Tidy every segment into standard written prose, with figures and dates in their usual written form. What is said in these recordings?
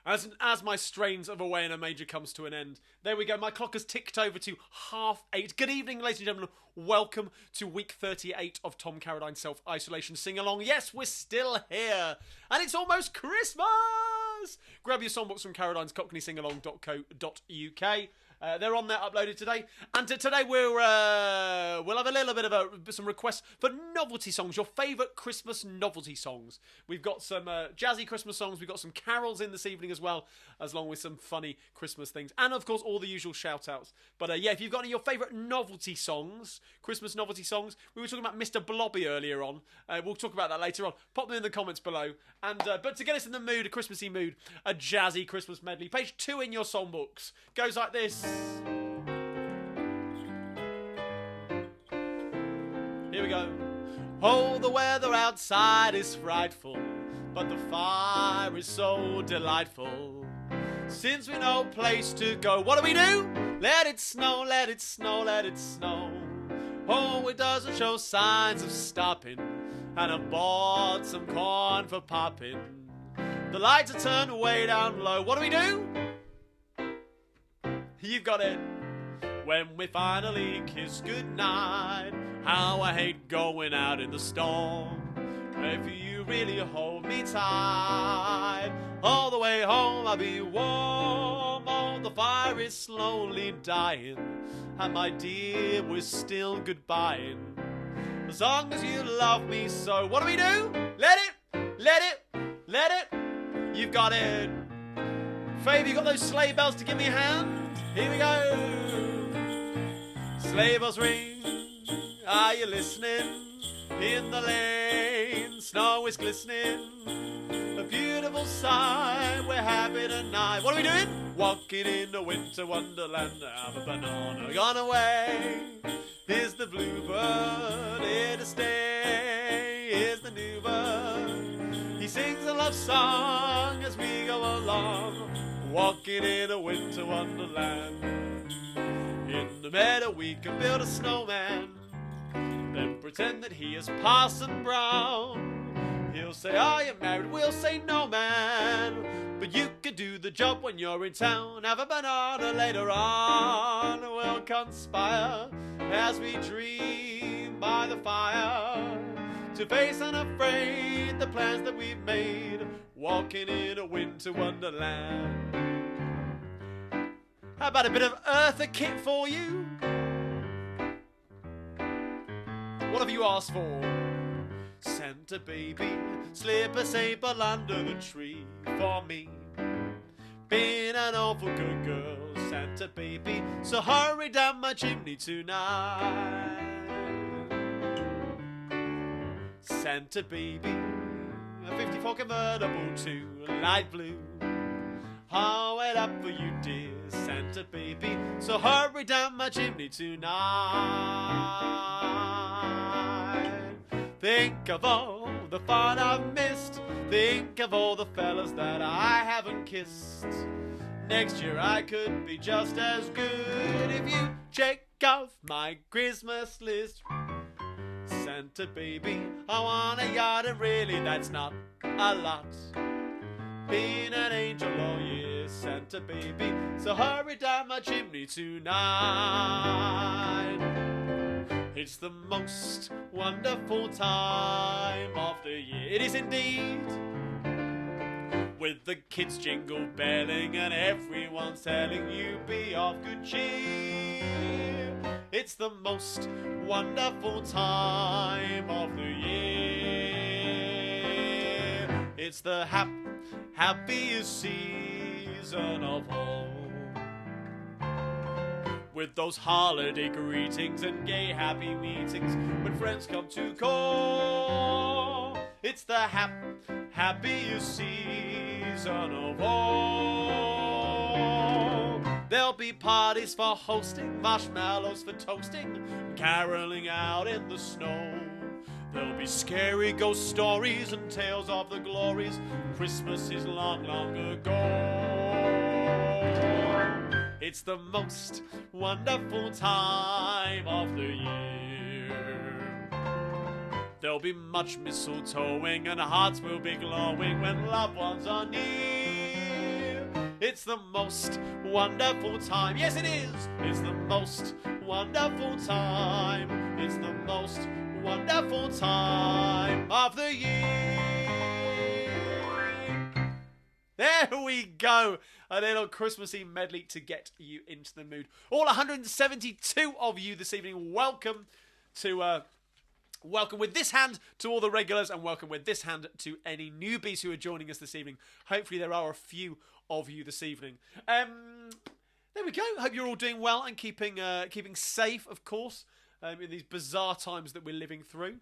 As my strains of Away in a Major comes to an end, there we go. My clock has ticked over to 8:30. Good evening, ladies and gentlemen. Welcome to week 38 of Tom Carradine Self-Isolation Sing-Along. Yes, we're still here. And it's almost Christmas! Grab your songbooks from Carradine's cockneysingalong.co.uk. They're on there, uploaded today. And today we'll have a little bit of some requests for novelty songs, your favourite Christmas novelty songs. We've got some jazzy Christmas songs. We've got some carols in this evening as well, along with some funny Christmas things. And, of course, all the usual shout-outs. But, yeah, if you've got any of your favourite novelty songs, Christmas novelty songs, we were talking about Mr. Blobby earlier on. We'll talk about that later on. Pop them in the comments below. And but to get us in the mood, a Christmassy mood, a jazzy Christmas medley. Page 2 in your songbooks goes like this. Here we go. Oh, the weather outside is frightful, but the fire is so delightful. Since we've no place to go, what do? Let it snow, let it snow, let it snow. Oh, it doesn't show signs of stopping, and I bought some corn for popping. The lights are turned way down low. What do? You've got it. When we finally kiss goodnight, how I hate going out in the storm. If you really hold me tight, all the way home I'll be warm. Oh, the fire is slowly dying, and my dear, we're still goodbying. As long as you love me so, what do? Let it, let it, let it. You've got it. Faith, you got those sleigh bells to give me a hand? Here we go. Sleigh bells ring, are you listening? In the lane, snow is glistening. A beautiful sight, we're having a night. What are we doing? Walking in a winter wonderland. Have a banana gone away. Here's the bluebird, here to stay. Here's the new bird. He sings a love song as we go along. Walking in a winter wonderland. In the meadow we can build a snowman, then pretend that he is Parson Brown. He'll say, are you married? We'll say, no, man. But you can do the job when you're in town. Have a banana later on. We'll conspire as we dream by the fire to face unafraid the plans that we've made. Walking in a winter wonderland. How about a bit of Eartha Kitt for you? What have you asked for? Santa baby, slip a sable under the tree for me. Been an awful good girl, Santa baby, so hurry down my chimney tonight. Santa baby, a 54 convertible to light blue. I'll wait up for you, dear Santa baby, so hurry down my chimney tonight. Think of all the fun I've missed. Think of all the fellas that I haven't kissed. Next year I could be just as good if you check off my Christmas list. Santa baby, I want a yacht, and really that's not a lot. Been an angel all year, Santa baby, so hurry down my chimney tonight. It's the most wonderful time of the year. It is indeed. With the kids jingle belling and everyone telling you be of good cheer. It's the most wonderful time of the year. It's the happiest season of all. With those holiday greetings and gay happy meetings when friends come to call. It's the happiest season of all. There'll be parties for hosting, marshmallows for toasting, caroling out in the snow. There'll be scary ghost stories and tales of the glories. Christmas is long, long ago. It's the most wonderful time of the year. There'll be much mistletoeing and hearts will be glowing when loved ones are near. It's the most wonderful time. Yes, it is. It's the most wonderful time. It's the most wonderful time of the year. There we go. A little Christmassy medley to get you into the mood. All 172 of you this evening, welcome to... Welcome with this hand to all the regulars, and welcome with this hand to any newbies who are joining us this evening. Hopefully there are a few of you this evening. There we go. Hope you're all doing well and keeping safe, of course, in these bizarre times that we're living through.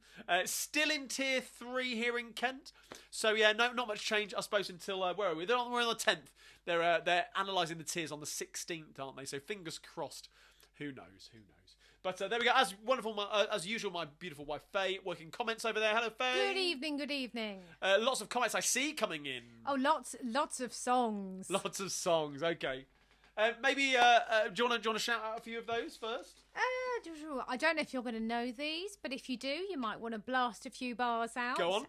Still in Tier 3 here in Kent. So, yeah, not much change, I suppose, until... where are we? We're on the 10th. They're analysing the tiers on the 16th, aren't they? So, fingers crossed. Who knows? But there we go. As wonderful, as usual, my beautiful wife Faye working comments over there. Hello, Faye. Good evening. Good evening. Lots of comments I see coming in. Oh, lots of songs. Lots of songs. Okay. Maybe do you want to shout out a few of those first? I don't know if you're going to know these, but if you do, you might want to blast a few bars out. Go on.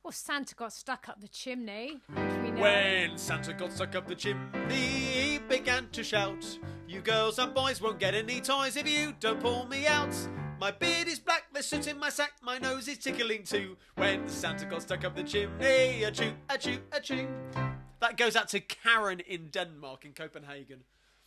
Well, Santa got stuck up the chimney, which we know. When Santa got stuck up the chimney, he began to shout, "You girls and boys won't get any toys if you don't pull me out. My beard is black, there's soot in my sack, my nose is tickling too. When Santa got stuck up the chimney, achoo, achoo, achoo." That goes out to Karen in Denmark, in Copenhagen.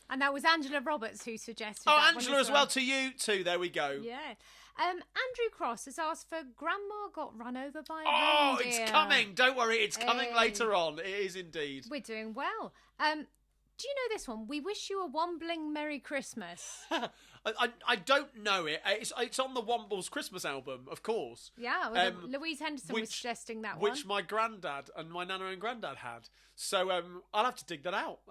And that was Angela Roberts who suggested that. Oh, Angela as well, to you too. There we go. Yeah. Andrew Cross has asked for Grandma Got Run Over by a Oh, Reindeer. it's coming. Don't worry, it's coming later on. It is indeed. We're doing well. Do you know this one? We wish you a Wombling Merry Christmas. I don't know it. It's on the Wombles Christmas album, of course. Yeah, well, Louise Henderson was suggesting that one. Which my granddad and my nana and granddad had. So I'll have to dig that out.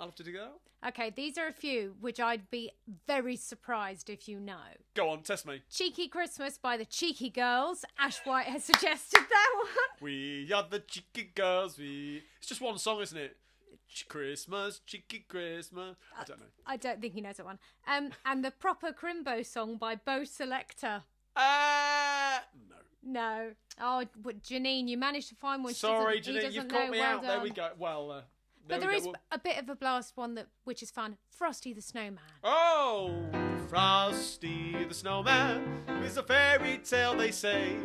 Okay, these are a few which I'd be very surprised if you know. Go on, test me. Cheeky Christmas by the Cheeky Girls. Ash White has suggested that one. We are the Cheeky Girls. It's just one song, isn't it? Christmas, Cheeky Christmas. I don't know. I don't think he knows that one. And the Proper Crimbo song by Bo Selector. No. No. Oh, but Janine, you managed to find one. Sorry, Janine, you've caught me out. There we go. Well, but there is a bit of a blast one which is fun. Frosty the Snowman. Oh, Frosty the Snowman is a fairy tale, they say.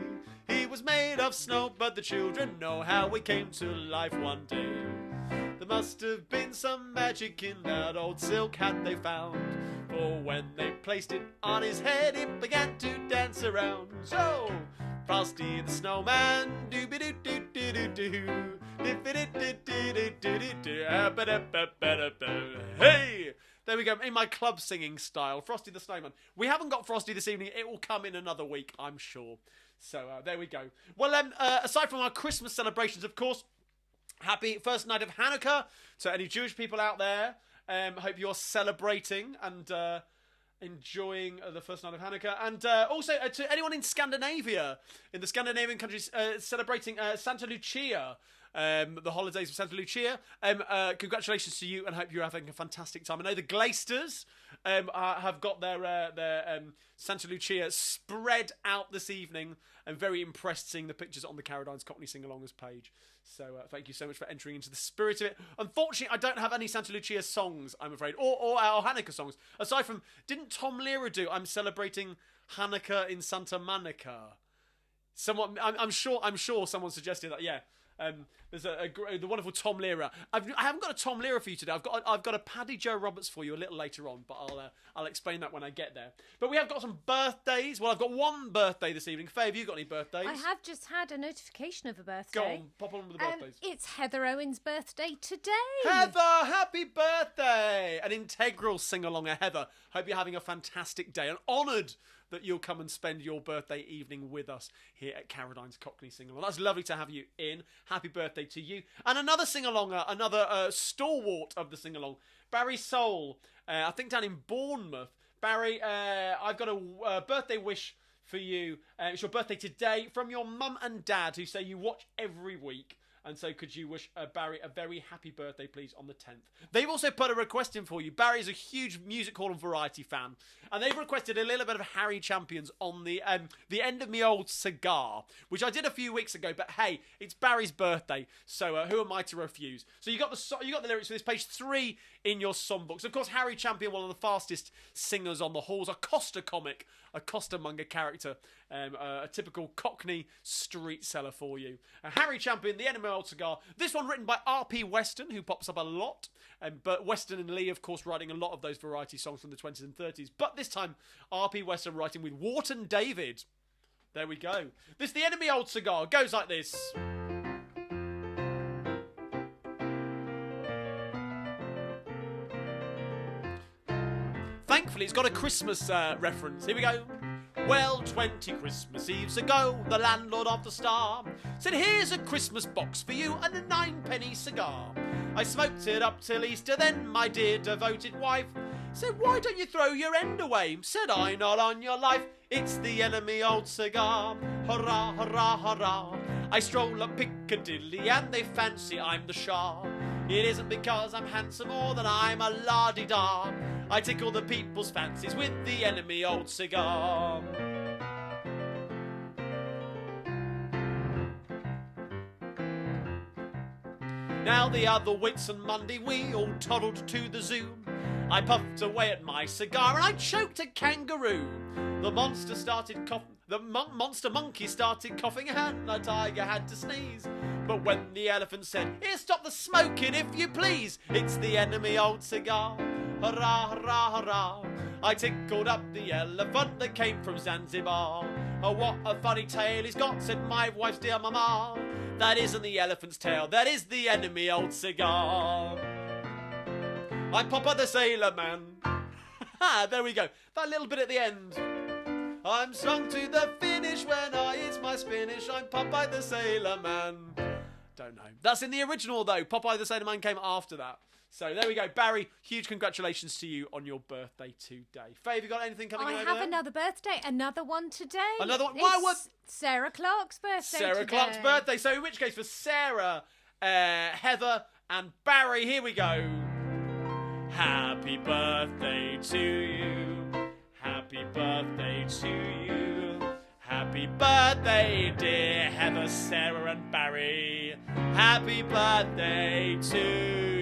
He was made of snow, but the children know how he came to life one day. There must have been some magic in that old silk hat they found. For when they placed it on his head, it began to dance around. So, Frosty the Snowman, doo-be-doo-doo-doo-doo-doo, doo-be-doo-doo-doo-doo-doo-doo, hey! There we go, in my club singing style, Frosty the Snowman. We haven't got Frosty this evening, it will come in another week, I'm sure. So, there we go. Well, aside from our Christmas celebrations, of course, happy first night of Hanukkah to any Jewish people out there. Hope you're celebrating and enjoying the first night of Hanukkah. And also to anyone in Scandinavia, in the Scandinavian countries, celebrating Santa Lucia, the holidays of Santa Lucia. Congratulations to you and hope you're having a fantastic time. I know the Gleisters have got their Santa Lucia spread out this evening. I'm very impressed seeing the pictures on the Carradine's Cockney Sing-Alongers page. So thank you so much for entering into the spirit of it. Unfortunately, I don't have any Santa Lucia songs, I'm afraid, or our Hanukkah songs. Aside from, didn't Tom Lehrer do I'm celebrating Hanukkah in Santa Monica? Someone, I'm sure someone suggested that. Yeah. There's the wonderful Tom Lehrer. I haven't got a Tom Lehrer for you today. I've got a Paddy Joe Roberts for you a little later on, but I'll explain that when I get there. But we have got some birthdays. Well, I've got one birthday this evening. Faye, have you got any birthdays? I have just had a notification of a birthday. Go on, pop on with the birthdays. It's Heather Owen's birthday today. Heather, happy birthday! An integral sing-along of Heather. Hope you're having a fantastic day and honoured that you'll come and spend your birthday evening with us here at Carradine's Cockney Sing-Along. That's lovely to have you in. Happy birthday to you. And another sing-alonger, another stalwart of the sing-along, Barry Soul, I think down in Bournemouth. Barry, I've got a birthday wish for you. It's your birthday today from your mum and dad who say you watch every week. And so could you wish Barry a very happy birthday, please, on the 10th. They've also put a request in for you. Barry's a huge music hall and variety fan. And they've requested a little bit of Harry Champions on the end of me old cigar, which I did a few weeks ago. But hey, it's Barry's birthday, so who am I to refuse? So you got the lyrics for this, page 3 in your songbooks. Of course, Harry Champion, one of the fastest singers on the halls, a Costa comic, a costermonger character, a typical Cockney street seller for you. Harry Champion, the Enemy Old Cigar. This one written by R.P. Weston, who pops up a lot. But Weston and Lee, of course, writing a lot of those variety songs from the 20s and 30s. But this time, R.P. Weston writing with Wharton David. There we go. This, the Enemy Old Cigar, goes like this. Thankfully, it's got a Christmas reference. Here we go. Well, 20 Christmas Eves ago, the landlord of the Star said, here's a Christmas box for you and a 9-penny cigar. I smoked it up till Easter, then my dear devoted wife said, why don't you throw your end away? Said I, not on your life. It's the Enemy Old Cigar. Hurrah, hurrah, hurrah. I stroll up Piccadilly and they fancy I'm the Shah. It isn't because I'm handsome or that I'm a la-di-da. I tickle the people's fancies with the Enemy Old Cigar. Now the other Whitsun Monday we all toddled to the zoo. I puffed away at my cigar and I choked a kangaroo. The monster started coughing. The monster monkey started coughing and the tiger had to sneeze. But when the elephant said, here, stop the smoking if you please, it's the Enemy Old Cigar. Hurrah, hurrah, hurrah. I tickled up the elephant that came from Zanzibar. Oh, what a funny tail he's got, said my wife's dear mama. That isn't the elephant's tail, that is the Enemy Old Cigar. I'm Popeye the Sailor Man. There we go. That little bit at the end. I'm strung to the finish when I eat my spinach. I'm Popeye the Sailor Man. Don't know. That's in the original, though. Popeye the Sailor Man came after that. So there we go. Barry, huge congratulations to you on your birthday today. Faye, have you got anything coming over there? I have another birthday. Another one today. Another one? It's Sarah Clark's birthday Sarah Clark's birthday. So in which case, for Sarah, Heather and Barry, here we go. Happy birthday to you. Happy birthday to you. Happy birthday, dear Heather, Sarah and Barry. Happy birthday to you.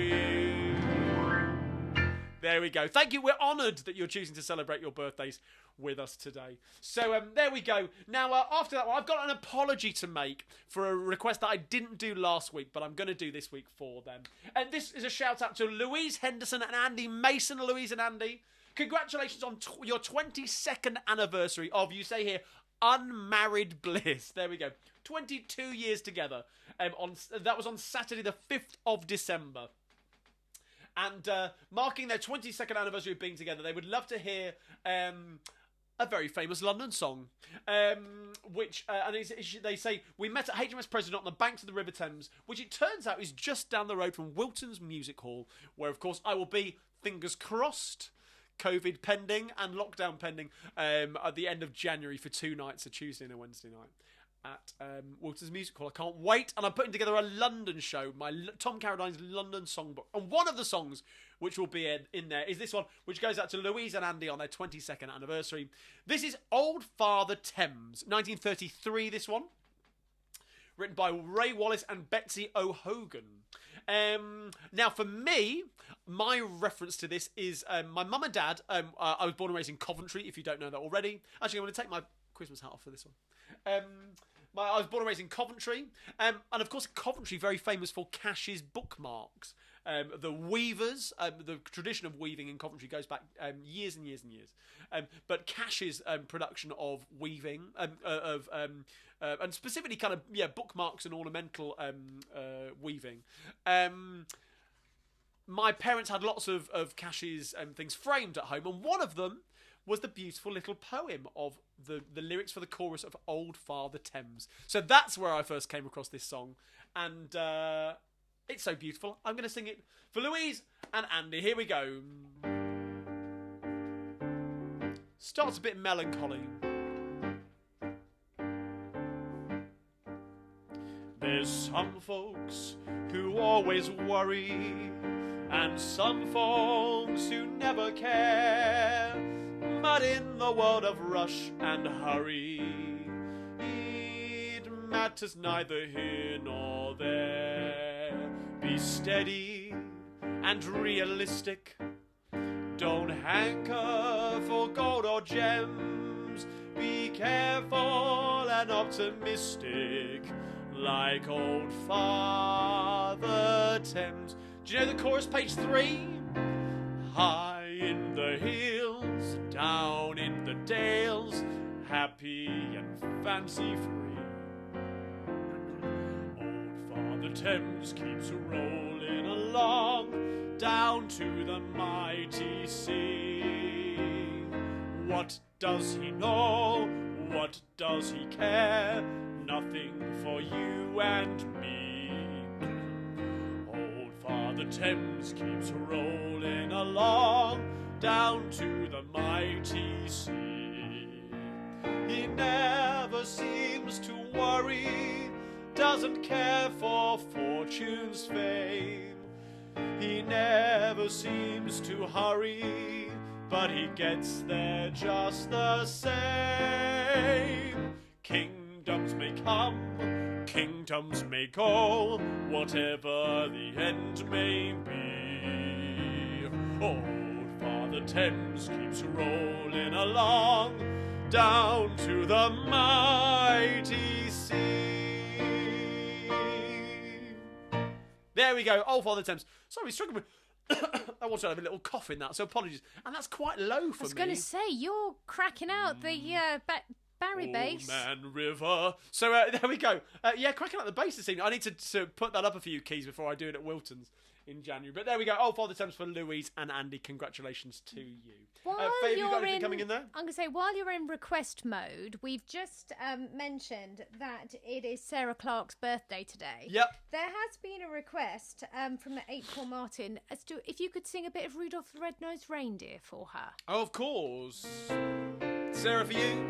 There we go. Thank you. We're honoured that you're choosing to celebrate your birthdays with us today. So there we go. Now, after that one, I've got an apology to make for a request that I didn't do last week, but I'm going to do this week for them. And this is a shout out to Louise Henderson and Andy Mason. Louise and Andy, congratulations on your 22nd anniversary of, you say here, unmarried bliss. There we go. 22 years together. That was on Saturday the 5th of December. And marking their 22nd anniversary of being together, they would love to hear a very famous London song, which, and they say, we met at HMS President on the banks of the River Thames, which it turns out is just down the road from Wilton's Music Hall, where, of course, I will be, fingers crossed, COVID pending and lockdown pending, at the end of January for 2 nights, a Tuesday and a Wednesday night, at Wilton's Music Hall. I can't wait, and I'm putting together a London show, Tom Carradine's London Songbook, and one of the songs which will be in there is this one, which goes out to Louise and Andy on their 22nd anniversary. This is Old Father Thames, 1933, this one, written by Ray Wallace and Betsy O'Hogan. Now, for me, my reference to this is my mum and dad. I was born and raised in Coventry, if you don't know that already. Actually, I'm going to take my Christmas hat off for this one. I was born and raised in Coventry, and of course Coventry very famous for Cash's bookmarks. The weavers, the tradition of weaving in Coventry goes back years and years and years. But Cash's production of weaving, and specifically kind of bookmarks and ornamental weaving. My parents had lots of Cash's things framed at home, and one of them was the beautiful little poem of the lyrics for the chorus of Old Father Thames. So that's where I first came across this song, and it's so beautiful. I'm going to sing it for Louise and Andy. Here we go. Starts a bit melancholy. There's some folks who always worry, and some folks who never care. But in the world of rush and hurry, it matters neither here nor there. Be steady and realistic. Don't hanker for gold or gems. Be careful and optimistic, like old Father Thames. Do you know the chorus, page 3? High in the hills, down in the dales, happy and fancy-free. Old Father Thames keeps rolling along, down to the mighty sea. What does he know? What does he care? Nothing for you and me. Old Father Thames keeps rolling along, down to the mighty sea. He never seems to worry, doesn't care for fortune's fame. He never seems to hurry, but he gets there just the same. Kingdoms may come, kingdoms may go, whatever the end may be. Old Father Thames keeps rolling along, down to the mighty sea. There we go, Old Father Thames. Sorry, we're struggling with... I want to have a little cough in that, so apologies. And that's quite low for me. I was going to say, you're cracking out the Barry bass. Man River. So there we go. Yeah, cracking out the bass this evening. I need to put that up a few keys before I do it at Wilton's in January. But there we go. Old Father Thames for Louise and Andy. Congratulations to you. Faye, have you got anything coming in there? I'm going to say, while you're in request mode, we've just mentioned that it is Sarah Clark's birthday today. Yep. There has been a request from April Martin as to if you could sing a bit of Rudolph the Red-Nosed Reindeer for her. Oh, of course. Sarah, for you.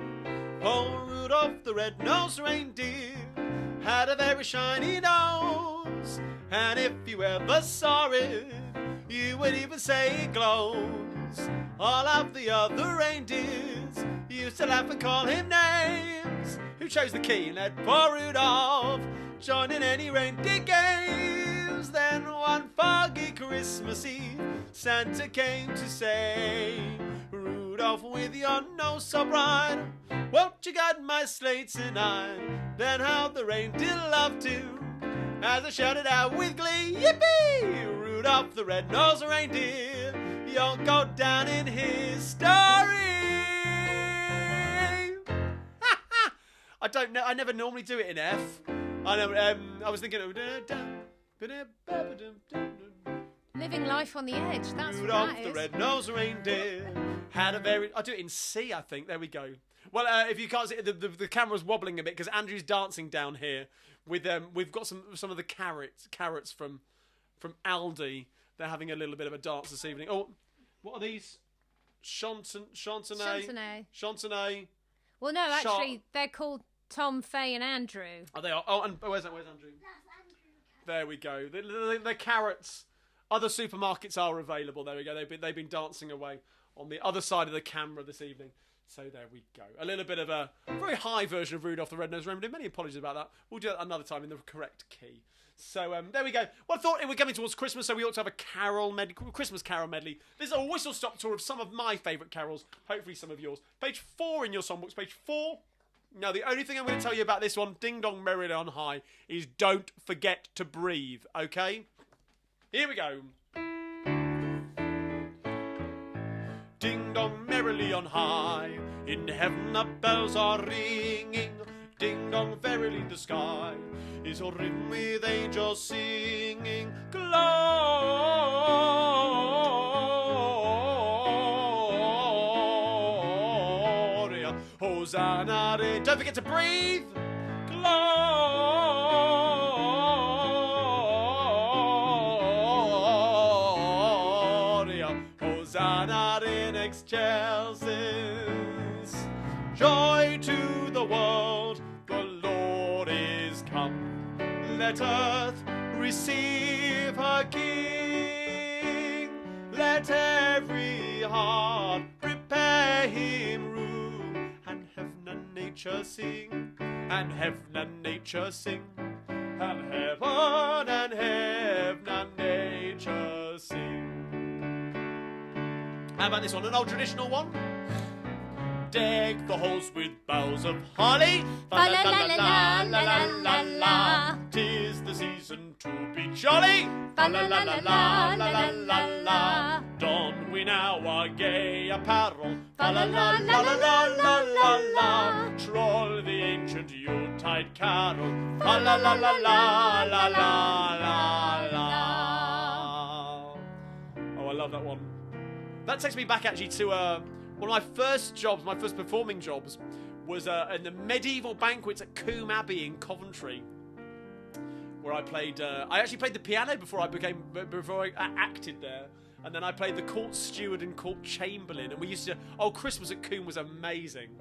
Oh, Rudolph the red-nosed reindeer had a very shiny nose, and if you ever saw it, you would even say it glows. All of the other reindeers used to laugh and call him names. Who chose the key and let poor Rudolph join in any reindeer games? Then one foggy Christmas Eve, Santa came to say, Rudolph, with your nose so bright, won't you guide my sleigh tonight? Then how the reindeer loved to, as I shouted out with glee, yippee! Rudolph the red-nosed reindeer, you'll go down in history. I don't know. I never normally do it in F. I know. I was thinking. Living life on the edge. That's Rudolph what that the is. red-nosed reindeer had a very... I'll do it in C, I think. There we go. Well, if you can't see it, the camera's wobbling a bit because Andrew's dancing down here with... we've got some of the carrots from Aldi. They're having a little bit of a dance this evening. Oh, what are these? Chantenay. Well, no, actually, they're called Tom, Faye and Andrew. Oh, they are. Oh, and where's Andrew? There we go. The carrots. Other supermarkets are available. There we go. They've been dancing away on the other side of the camera this evening. So there we go. A little bit of a very high version of Rudolph the Red-Nosed Reindeer. Many apologies about that. We'll do that another time in the correct key. So there we go. Well, I thought we're coming towards Christmas, so we ought to have a Christmas carol medley. This is a whistle-stop tour of some of my favourite carols. Hopefully some of yours. Page 4 in your songbooks. Page 4. Now, the only thing I'm going to tell you about this one, Ding Dong Merrily on High, is don't forget to breathe, okay? Here we go. Ding dong merrily on high, in heaven the bells are ringing. Ding dong verily the sky is all rimmed with angels singing. Gloria, Hosanna. Don't forget to breathe. Gloria, Hosanna in excelsis. Joy to the world, the Lord is come. let earth receive her King. Let every heart prepare him room, and heaven and nature sing, and heaven and nature sing, and heaven and nature sing. How about this one, an old traditional one? Deck the halls with boughs of holly. Fa la la la la la la la. 'Tis the season to be jolly. Fa la la la la la la la. Don we now our gay apparel. Fa la la la la la la la. Troll the ancient Yuletide carol. Fa la la la la la la la. Oh, I love that one. That takes me back actually to one of my first jobs, my first performing jobs, was in the medieval banquets at Combe Abbey in Coventry, where I actually played the piano before I acted there, and then I played the court steward and court chamberlain, and we used to. Oh, Christmas at Combe was amazing,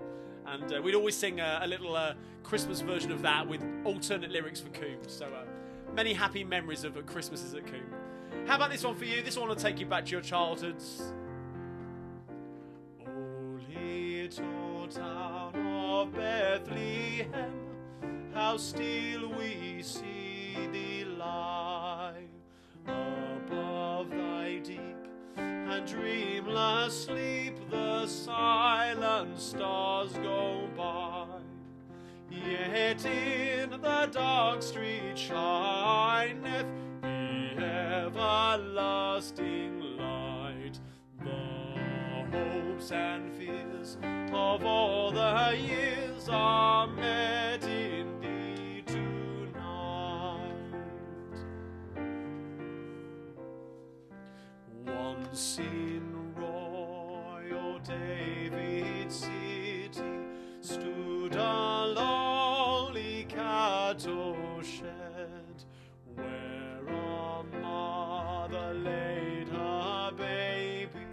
and we'd always sing a little Christmas version of that with alternate lyrics for Combe. So many happy memories of Christmases at Combe. How about this one for you? This one will take you back to your childhoods. Little town of Bethlehem, how still we see thee lie above thy deep and dreamless sleep. The silent stars go by, yet in the dark street shineth the everlasting light. The hopes and fears of all the years are met in thee tonight. Once in royal David's city stood a lowly cattle shed, where a mother laid her baby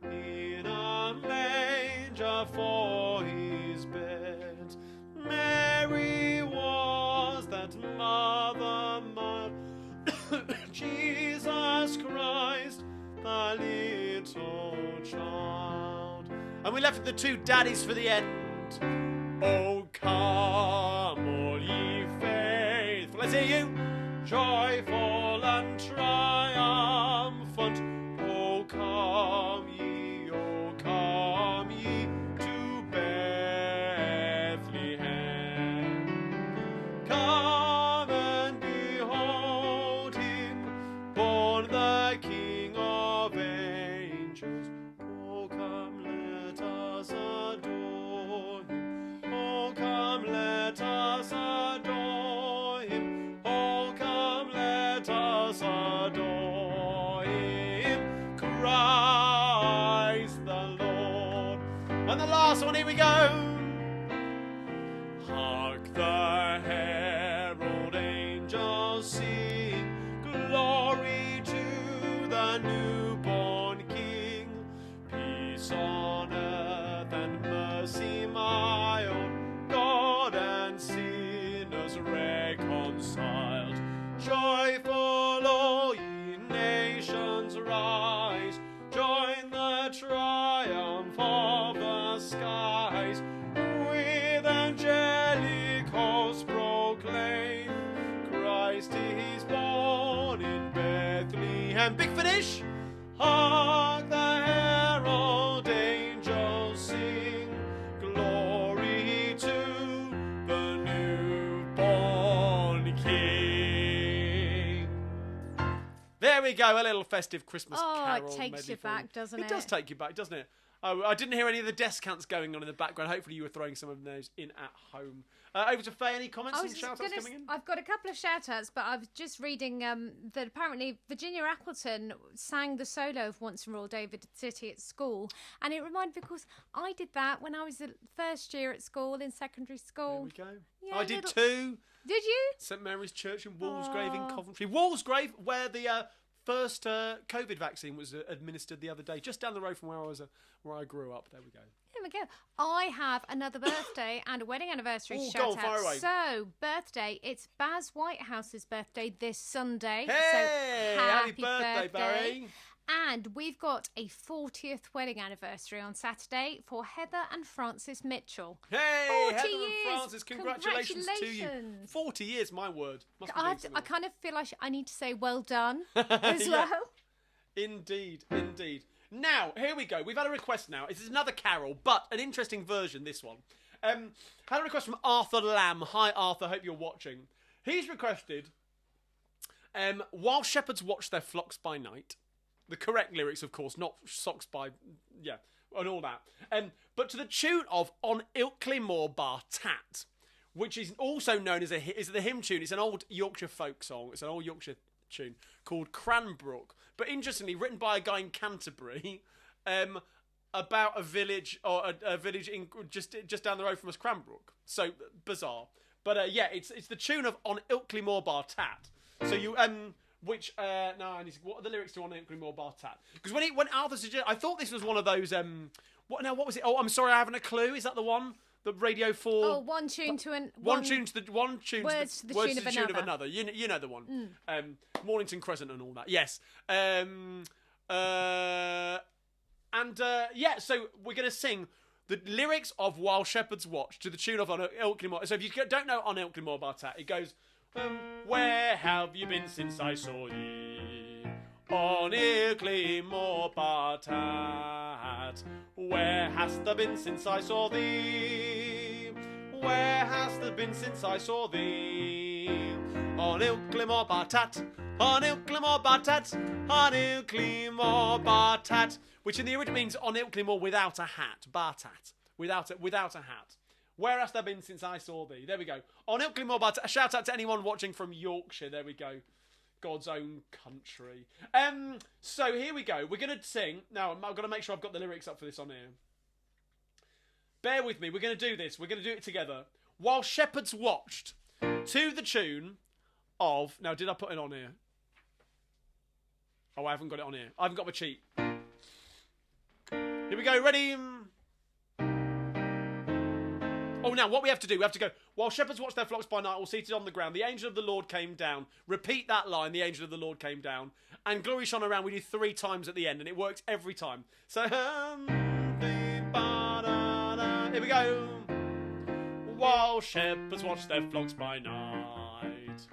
in a manger for his bed. Mary was that mother, Jesus Christ, the little child. And we left with the two daddies for the end. Oh, come, all ye faithful. Let's hear you. Joyful and triumphant. Oh, come ye to Bethlehem. Come and behold him, born the King of angels. Oh, come, let us adore him. Oh, come, let us adore him. Oh, come, let us adore him. Christ the Lord. And the last one, here we go. Hark the herald angels sing, glory to the newborn King. Peace on earth and mercy mild, God and sinners reconciled. Joyful all ye nations rise, join the triumph of the skies. With angelic hosts proclaim, Christ is born in Bethlehem. Big finish. Hark the herald angels sing, glory to the newborn King. There we go, a little festive Christmas carol. Oh, it takes you back, doesn't it? It does take you back, doesn't it? Oh, I didn't hear any of the descants going on in the background. Hopefully you were throwing some of those in at home. Over to Faye, any comments and shout-outs coming in? I've got a couple of shout-outs, but I was just reading that apparently Virginia Appleton sang the solo of Once in Royal David City at school, and it reminded me, because I did that when I was the first year at school, in secondary school. There we go. Yeah, I did too. Did you? St Mary's Church in Walsgrave in Coventry. Walsgrave, where the first COVID vaccine was administered the other day, just down the road from where I grew up. There we go. even go. I have another birthday and a wedding anniversary Ooh, shout go on, fire out. away. So, birthday, it's Baz Whitehouse's birthday this Sunday. Hey, so happy birthday, Barry. And we've got a 40th wedding anniversary on Saturday for Heather and Francis Mitchell. Hey, 40 Heather years. and Francis, congratulations to you. 40 years, my word. Must be doing I kind of feel like I need to say well done as Yeah. well. Indeed. Now, here we go. We've had a request now. This is another carol, but an interesting version, this one. Had a request from Arthur Lamb. Hi, Arthur. Hope you're watching. He's requested, while shepherds watch their flocks by night, the correct lyrics, of course, not socks by, and all that. But to the tune of On Ilkley Moor Bar Tat, which is also known as the hymn tune. It's an old Yorkshire folk song. It's an old Yorkshire tune called Cranbrook. But interestingly, written by a guy in Canterbury, about a village a village in just down the road from us, Cranbrook. So bizarre. But it's the tune of On Ilkley Moor Bar Tat. So you what are the lyrics to On Ilkley Moor Bar Tat? Because when Arthur suggested, I thought this was one of those what was it? Oh, I'm sorry, I haven't a clue. Is that the one? The Radio 4. Oh, one tune to an one tune to the tune words to to the the tune of another. You know the one. Mornington Crescent and all that. Yes. So we're gonna sing the lyrics of While Shepherds Watch to the tune of On Ilkley Moor. So if you don't know On Ilkley Moor Bar Tat, it goes, where have you been since I saw ye? On Ilkley Moor Bar Tat. Where hast thou been since I saw thee? Where hast thou been since I saw thee? On Ilkley Moor Bar Tat. On Ilkley Moor Bar Tat. On Ilkley Moor Bar Tat. Which in the original means on Ilkley Moor without a hat. Bar Tat. Without a hat. Where hast thou been since I saw thee? There we go. On Ilkley Moor Bar Tat. A shout out to anyone watching from Yorkshire. There we go. God's own country. So here we go. We're going to sing. Now, I've got to make sure I've got the lyrics up for this on here. Bear with me. We're going to do this. We're going to do it together. While shepherds watched to the tune of... Now, did I put it on here? Oh, I haven't got it on here. I haven't got my cheat. Here we go. Ready? Oh, now, what we have to do, we have to go, while shepherds watched their flocks by night, all seated on the ground, the angel of the Lord came down. Repeat that line, the angel of the Lord came down. And glory shone around, we do 3 times at the end, and it works every time. So, here we go. While shepherds watched their flocks by night,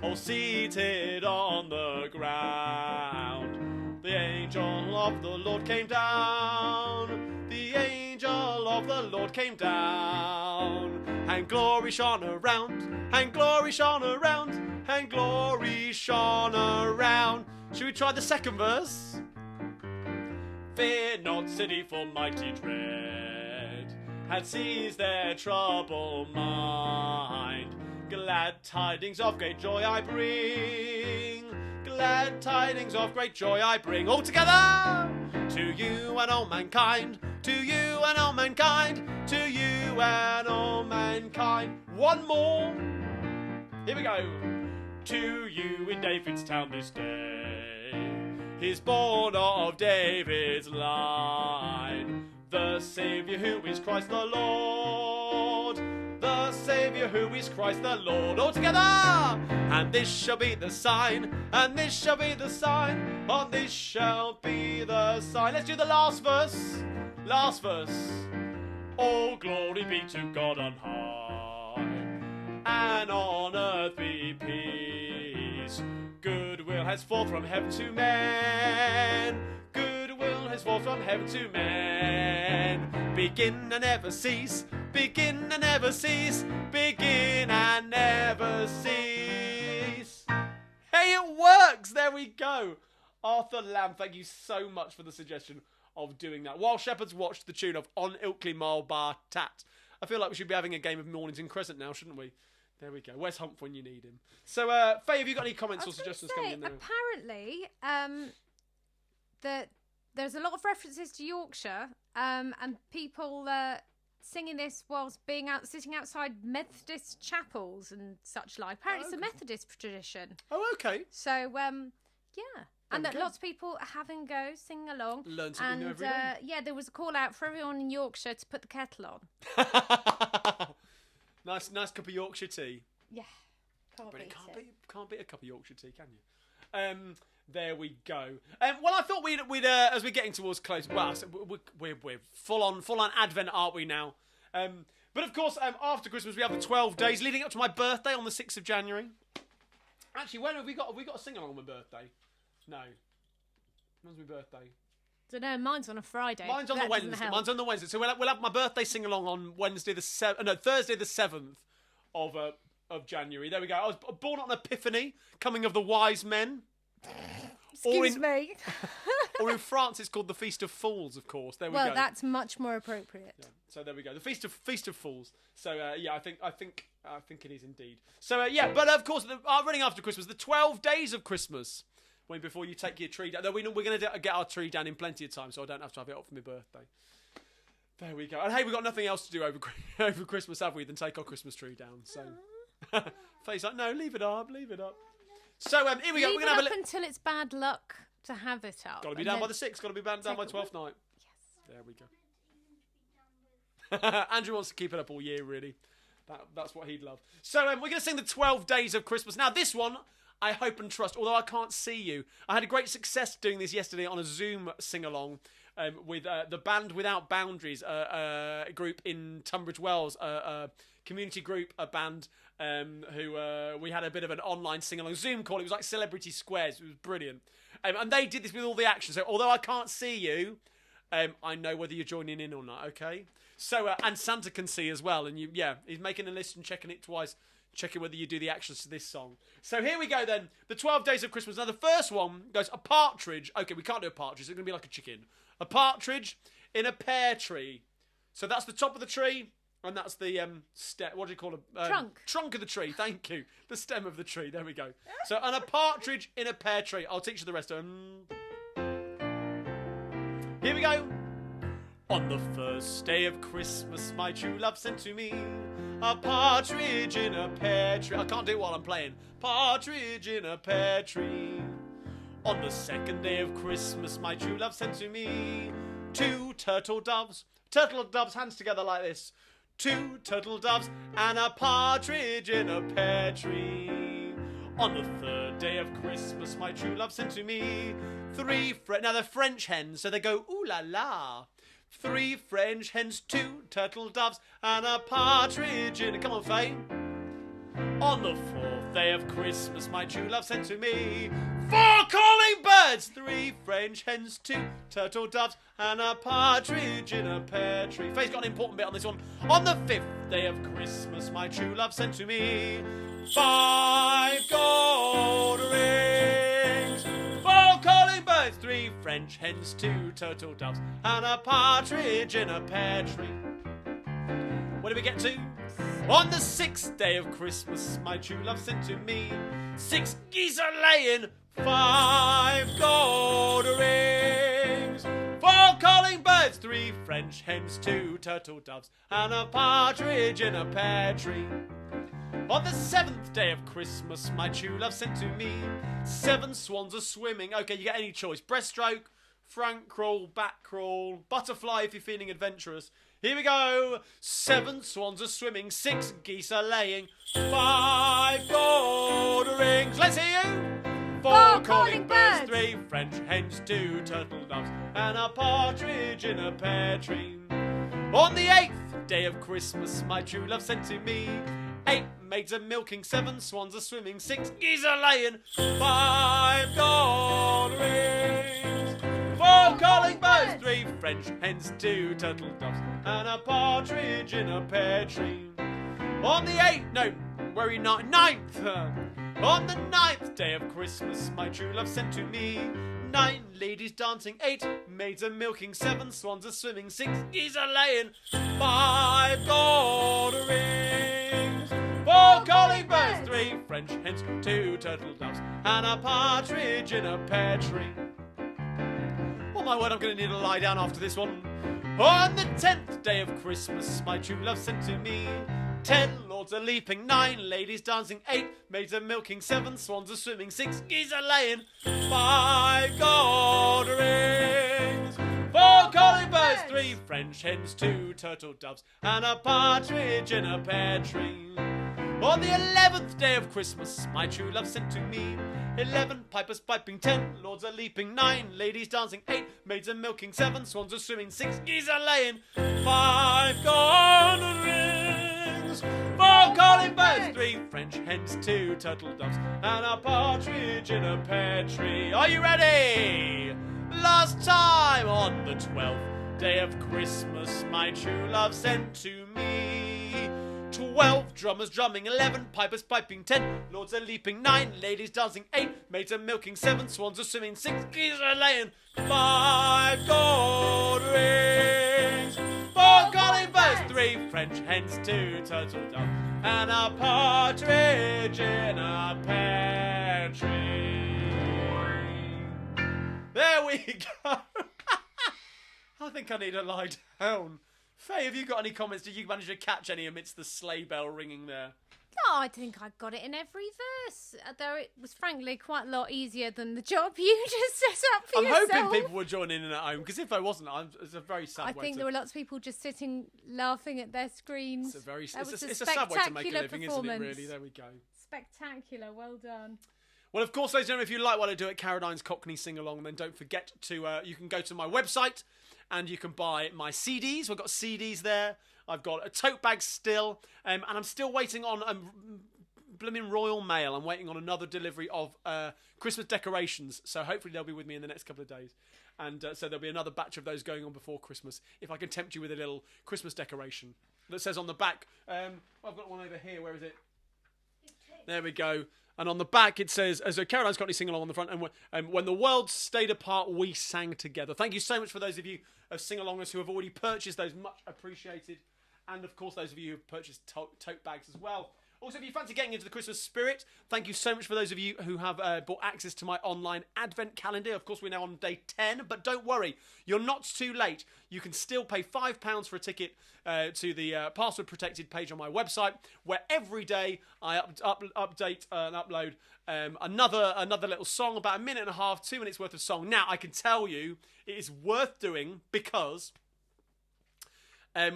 all seated on the ground, the angel of the Lord came down. The angel of the Lord came down, and glory shone around, and glory shone around, and glory shone around. Should we try the second verse? Fear not, city full mighty dread, had seized their troubled mind. Glad tidings of great joy I bring. Glad tidings of great joy I bring. All together! To you and all mankind. To you and all mankind. To you and all mankind. One more. Here we go. To you in David's town this day is born of David's line the Saviour who is Christ the Lord. The Saviour who is Christ the Lord. All together! And this shall be the sign. And this shall be the sign. On this shall be the sign. Let's do the last verse. Last verse. All glory be to God on high, and on earth be peace. Goodwill henceforth from heaven to men. Goodwill henceforth from heaven to men. Begin and never cease. Begin and never cease. Begin and never cease. Hey, it works! There we go. Arthur Lamb, thank you so much for the suggestion of doing that. While shepherds watched the tune of On Ilkley Moor Bar Tat. I feel like we should be having a game of Mornington Crescent now, shouldn't we? There we go. Where's Hump when you need him? So, Faye, have you got any comments or suggestions coming in there? Apparently, there's a lot of references to Yorkshire, and people singing this whilst sitting outside Methodist chapels and such like. Apparently, it's a Methodist tradition. Oh, okay. So, yeah. And that lots of people have and go, sing along. Learn something new every day. Yeah, there was a call out for everyone in Yorkshire to put the kettle on. Nice cup of Yorkshire tea. Yeah, But it can't beat a cup of Yorkshire tea, can you? There we go. Well, I thought we'd as we're getting towards close. Well, we're full on Advent, aren't we now? But of course, after Christmas, we have the 12 days leading up to my birthday on the 6th of January. Actually, when have we got a sing along on my birthday? No. When's my birthday? Don't know. Mine's on a Friday. Mine's on the Wednesday. So we'll have my birthday sing along on Thursday the 7th of January. There we go. I was born on Epiphany, coming of the wise men. Excuse me. Or in France, it's called the Feast of Fools, of course. There we go. Well, that's much more appropriate. Yeah. So there we go. The Feast of Fools. So I think it is indeed. So but of course, running after Christmas, the 12 days of Christmas. Before you take your tree down, we're going to get our tree down in plenty of time, so I don't have to have it up for my birthday. There we go. And hey, we've got nothing else to do over Christmas, have we? Than take our Christmas tree down. So, face like, no, leave it up. So here we go. We're going to have until it's bad luck to have it up. Got to be down by the 6th. Got to be down by 12th night. Yes. There we go. Andrew wants to keep it up all year, really. That's what he'd love. So we're going to sing the 12 days of Christmas. Now, this one, I hope and trust, although I can't see you. I had a great success doing this yesterday on a Zoom sing-along with the Band Without Boundaries, a group in Tunbridge Wells, a community group, a band who we had a bit of an online sing-along Zoom call. It was like Celebrity Squares. It was brilliant. And they did this with all the action. So although I can't see you, I know whether you're joining in or not, okay? So, and Santa can see as well. And he's making a list and checking it twice. Checking whether you do the actions to this song. So here we go then. The 12 days of Christmas. Now the first one goes a partridge. Okay, we can't do a partridge. It's going to be like a chicken. A partridge in a pear tree. So that's the top of the tree. And that's the what do you call it? Trunk. Trunk of the tree. Thank you. The stem of the tree. There we go. So, and a partridge in a pear tree. I'll teach you the rest of them. Here we go. On the first day of Christmas, my true love sent to me a partridge in a pear tree. I can't do it while I'm playing. Partridge in a pear tree. On the second day of Christmas, my true love sent to me 2 turtle doves. Turtle doves, hands together like this. 2 turtle doves and a partridge in a pear tree. On the third day of Christmas, my true love sent to me 3 now they're French hens, so they go ooh la la. 3 French hens, 2 turtle doves, and a partridge in a... Come on, Faye. On the 4th day of Christmas, my true love sent to me 4 calling birds, 3 French hens, 2 turtle doves, and a partridge in a pear tree. Faye's got an important bit on this one. On the 5th day of Christmas, my true love sent to me 5 gold rings, 4 calling birds, 3 French hens, 2 turtle doves, and a partridge in a pear tree. Where did we get to? On the 6th day of Christmas, my true love sent to me 6 geese are laying, 5 gold rings, 4 calling birds, 3 French hens, 2 turtle doves, and a partridge in a pear tree. On the 7th day of Christmas, my true love sent to me 7 swans are swimming. Okay, you get any choice. Breaststroke, front crawl, back crawl, butterfly if you're feeling adventurous. Here we go. 7 swans are swimming, 6 geese are laying, 5 gold rings. Let's hear you. 4 calling birds, 3 French hens, 2 turtle doves, and a partridge in a pear tree. On the 8th day of Christmas, my true love sent to me 8 maids are milking, 7 swans are swimming, 6 geese are laying, 5 gold rings, 4 calling birds, 3 French hens, 2 turtle doves, and a partridge in a pear tree. On the 9th, on the 9th day of Christmas, my true love sent to me 9 ladies dancing, 8 maids are milking, 7 swans are swimming, 6 geese are laying, 5 gold rings, 4 calling birds, 3 French hens, 2 turtle doves, and a partridge in a pear tree. Oh my word, I'm going to need to lie down after this one. On the 10th day of Christmas, my true love sent to me 10 lords lords are leaping, 9 ladies dancing, 8 maids are milking, 7 swans are swimming, 6 geese are laying, 5 gold rings, 4 calling birds, 3 French hens, 2 turtle doves, and a partridge in a pear tree. On the 11th day of Christmas, my true love sent to me 11 pipers piping, 10 lords are leaping, 9 ladies dancing, 8 maids are milking, 7 swans are swimming, 6 geese are laying, 5 golden rings, 4 calling birds, 3 French hens, 2 turtle doves, and a partridge in a pear tree. Are you ready? Last time on the 12th day of Christmas, my true love sent to me 12 drummers drumming, 11 pipers piping, 10 lords are leaping, 9 ladies dancing, 8 maids are milking, 7 swans are swimming, 6 geese are laying, 5 gold rings, 4 calling birds, 3 French hens, 2 turtle doves, and a partridge in a pear tree. There we go. I think I need to lie down. Faye, have you got any comments? Did you manage to catch any amidst the sleigh bell ringing there? No, I think I got it in every verse. Though it was frankly quite a lot easier than the job you just set up for yourself. I'm hoping people were joining in at home, because if I wasn't, it's a very sad way to... I think there were lots of people just sitting laughing at their screens. It's a sad way to make a living, isn't it, really? There we go. Spectacular, well done. Well, of course, ladies and gentlemen, if you like what I do at Carradine's Cockney Sing-Along, then don't forget to... you can go to my website and you can buy my CDs. We've got CDs there. I've got a tote bag still. And I'm still waiting on blooming Royal Mail. I'm waiting on another delivery of Christmas decorations. So hopefully they'll be with me in the next couple of days. And so there'll be another batch of those going on before Christmas. If I can tempt you with a little Christmas decoration that says on the back... I've got one over here. Where is it? There we go. And on the back it says, as a Carradine's Cockney Sing-Along on the front, and when the world stayed apart, we sang together. Thank you so much for those of you of sing-alongers who have already purchased those, much appreciated. And of course those of you who have purchased tote bags as well. Also, if you fancy getting into the Christmas spirit, thank you so much for those of you who have bought access to my online advent calendar. Of course, we're now on day 10, but don't worry, you're not too late. You can still pay £5 for a ticket to the password-protected page on my website, where every day I update and upload another little song, about a minute and a half, 2 minutes worth of song. Now, I can tell you, it is worth doing because... at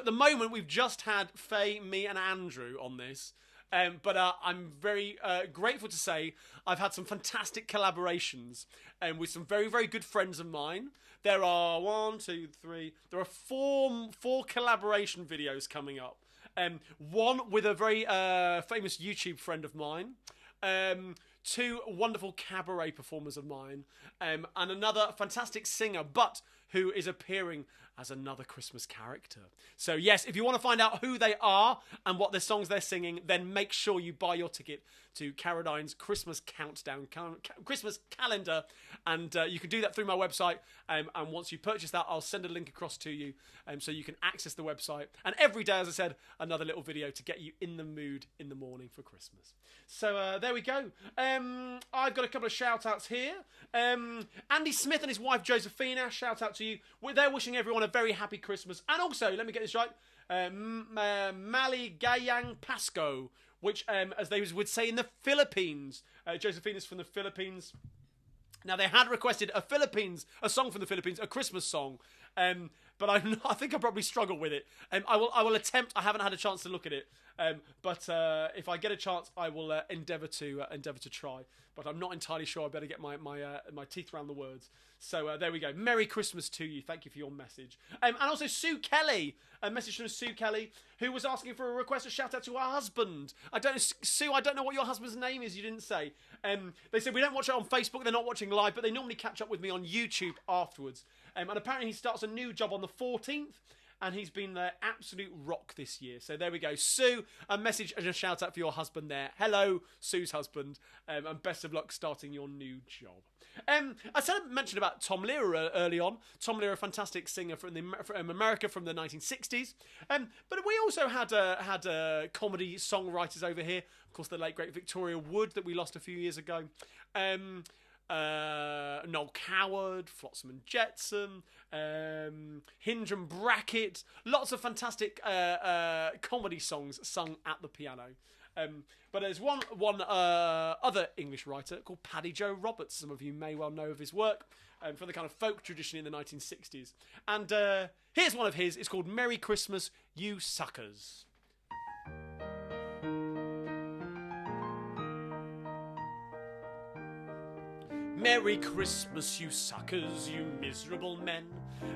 the moment, we've just had Faye, me and Andrew on this. But I'm very grateful to say I've had some fantastic collaborations with some very, very good friends of mine. There are there are four collaboration videos coming up. One with a very famous YouTube friend of mine. 2 wonderful cabaret performers of mine. And another fantastic singer, but who is appearing as another Christmas character. So yes, if you want to find out who they are and what their songs they're singing, then make sure you buy your ticket to Carradine's Christmas Countdown, Christmas calendar, and you can do that through my website, and once you purchase that, I'll send a link across to you, so you can access the website, and every day, as I said, another little video to get you in the mood in the morning for Christmas. So there we go. I've got a couple of shout-outs here. Andy Smith and his wife Josephina, shout out to you. They're wishing everyone a very happy Christmas, and also, let me get this right, Maligayang Pasco, which, as they would say in the Philippines, Josephina's from the Philippines. Now, they had requested a song from the Philippines, a Christmas song, but I think I probably struggle with it. I will attempt. I haven't had a chance to look at it, but if I get a chance, I will endeavour to try. But I'm not entirely sure. I better get my teeth around the words. So there we go. Merry Christmas to you. Thank you for your message. And also Sue Kelly, a message from Sue Kelly, who was asking for a request, a shout out to her husband. Sue, I don't know what your husband's name is. You didn't say. They said we don't watch it on Facebook. They're not watching live, but they normally catch up with me on YouTube afterwards. And apparently he starts a new job on the 14th. And he's been the absolute rock this year. So there we go. Sue, a message and a shout out for your husband there. Hello, Sue's husband. And best of luck starting your new job. I mentioned about Tom Lehrer early on. Tom Lehrer, a fantastic singer from America from the 1960s. But we also had comedy songwriters over here. Of course, the late, great Victoria Wood that we lost a few years ago. Noel Coward, Flotsam and Jetsam, Hinge and Bracket, lots of fantastic comedy songs sung at the piano. But there's one other English writer called Paddy Joe Roberts. Some of you may well know of his work from the kind of folk tradition in the 1960s. And here's one of his. It's called Merry Christmas, You Suckers. Merry Christmas, you suckers, you miserable men.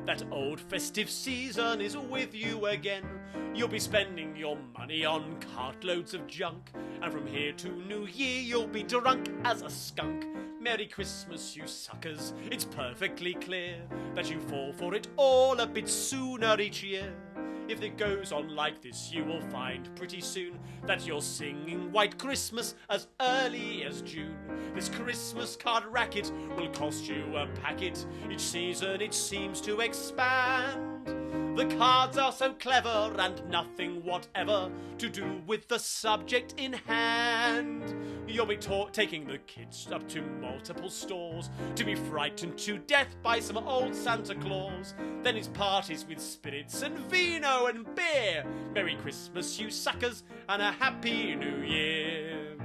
That old festive season is with you again. You'll be spending your money on cartloads of junk, and from here to New Year you'll be drunk as a skunk. Merry Christmas, you suckers, it's perfectly clear that you fall for it all a bit sooner each year. If it goes on like this, you will find pretty soon that you're singing White Christmas as early as June. This Christmas card racket will cost you a packet. Each season it seems to expand. The cards are so clever and nothing whatever to do with the subject in hand. You'll be taking the kids up to multiple stores to be frightened to death by some old Santa Claus. Then it's parties with spirits and vino and beer. Merry Christmas, you suckers, and a Happy New Year.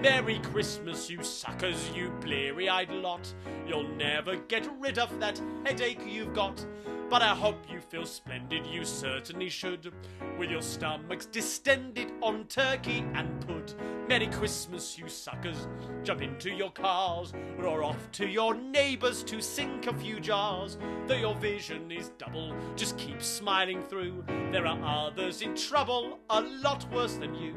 Merry Christmas, you suckers, you bleary-eyed lot. You'll never get rid of that headache you've got. But I hope you feel splendid, you certainly should, with your stomachs distended on turkey and pud. Merry Christmas, you suckers, jump into your cars, or off to your neighbours to sink a few jars. Though your vision is double, just keep smiling through. There are others in trouble, a lot worse than you.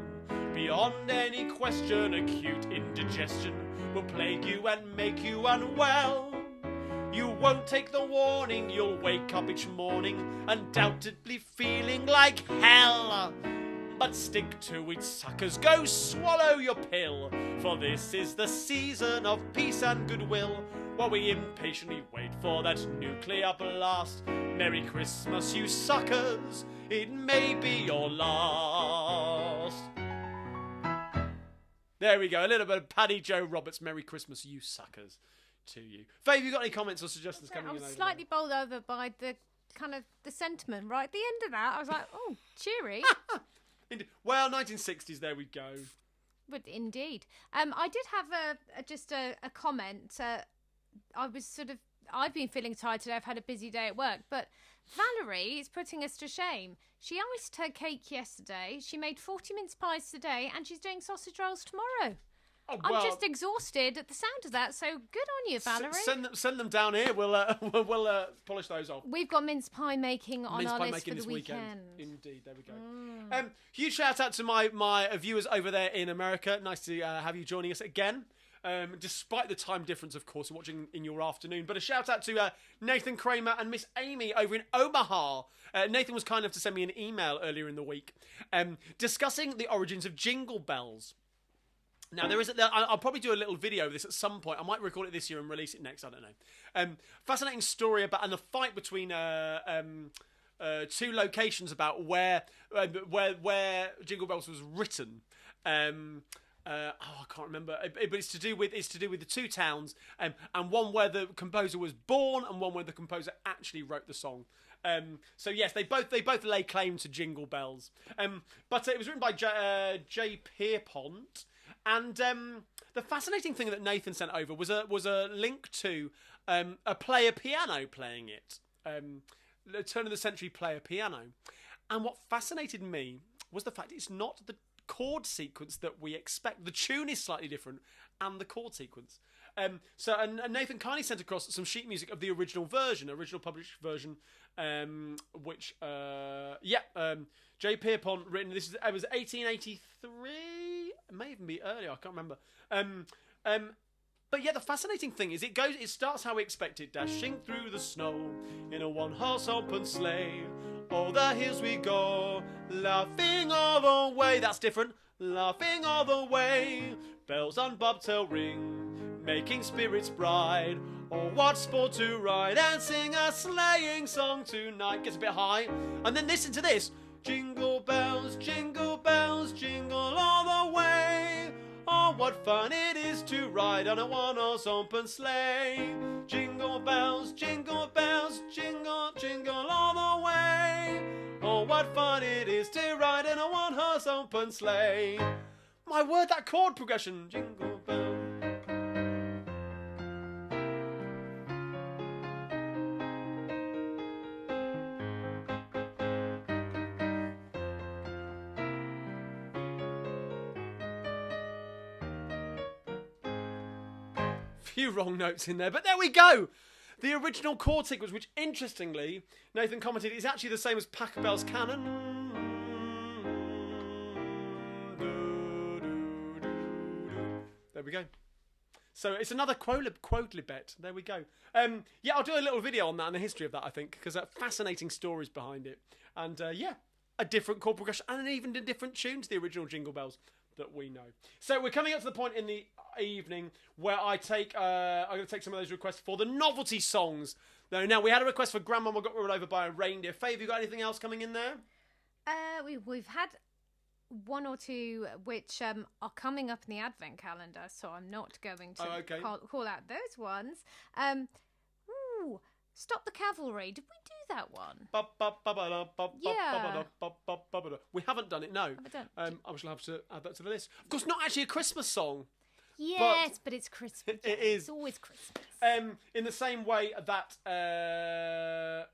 Beyond any question, acute indigestion will plague you and make you unwell. You won't take the warning, you'll wake up each morning undoubtedly feeling like hell. But stick to it, suckers, go swallow your pill, for this is the season of peace and goodwill, while we impatiently wait for that nuclear blast. Merry Christmas, you suckers, it may be your last. There we go, a little bit of Paddy Joe Roberts, Merry Christmas, you suckers, to you. Faye, have you got any comments or suggestions coming in? I was slightly bowled over by the kind of the sentiment right at the end of that. I was like, oh, cheery. Well, 1960s, there we go. But indeed. I did have just a comment. I've been feeling tired today. I've had a busy day at work, but Valerie is putting us to shame. She iced her cake yesterday. She made 40 mince pies today, and she's doing sausage rolls tomorrow. Oh, well, I'm just exhausted at the sound of that, so good on you, Valerie. Send them down here. We'll polish those off. We've got mince pie making on our list for the weekend. Indeed, there we go. Huge shout out to my viewers over there in America. Nice to have you joining us again. Despite the time difference, of course, watching in your afternoon. But a shout out to Nathan Kramer and Miss Amy over in Omaha. Nathan was kind enough to send me an email earlier in the week discussing the origins of jingle bells. Now, I'll probably do a little video of this at some point. I might record it this year and release it next. I don't know. Fascinating story about and the fight between two locations about where Jingle Bells was written. I can't remember, but it's to do with the two towns, and one where the composer was born, and one where the composer actually wrote the song. So yes, they both lay claim to Jingle Bells. But it was written by J. Pierpont. And the fascinating thing that Nathan sent over was a link to a player piano playing it, the turn of the century player piano. And what fascinated me was the fact it's not the chord sequence that we expect. The tune is slightly different, and the chord sequence. So Nathan kindly sent across some sheet music of the original published version, which J. Pierpont written. It was 1883. It may even be earlier. I can't remember. But yeah, the fascinating thing is it starts how we expect it, dashing through the snow in a one-horse open sleigh. O'er the hills we go, laughing all the way. That's different. Laughing all the way. Bells on bobtail ring, making spirits bright. Oh, what sport to ride and sing a sleighing song tonight. Gets a bit high. And then listen to this. Jingle bells, jingle all the way. Oh, what fun it is to ride on a one-horse open sleigh. Jingle bells, jingle jingle, jingle all the way. Oh, what fun it is to ride in a one-horse open sleigh. My word, that chord progression. Jingle bells. Few wrong notes in there, but there we go. The original chord sequence, which interestingly, Nathan commented, is actually the same as Pachelbel's canon. There we go. So it's another quodlibet. There we go. Yeah, I'll do a little video on that and the history of that, I think, because fascinating stories behind it. And yeah, a different chord progression and even a different tune to the original Jingle Bells that we know. So we're coming up to the point in the evening where I'm going to take some of those requests for the novelty songs. Now we had a request for Grandmama Got Run Over by a Reindeer. Faye, have you got anything else coming in there? We've had one or two which are coming up in the Advent calendar, so I'm not going to call out those ones. Stop the Cavalry. Did we do that one? Yeah. We haven't done it, no. I shall have to add that to the list. Of course, not actually a Christmas song. Yes, but it's Christmas. It is. It's always Christmas. In the same way that... there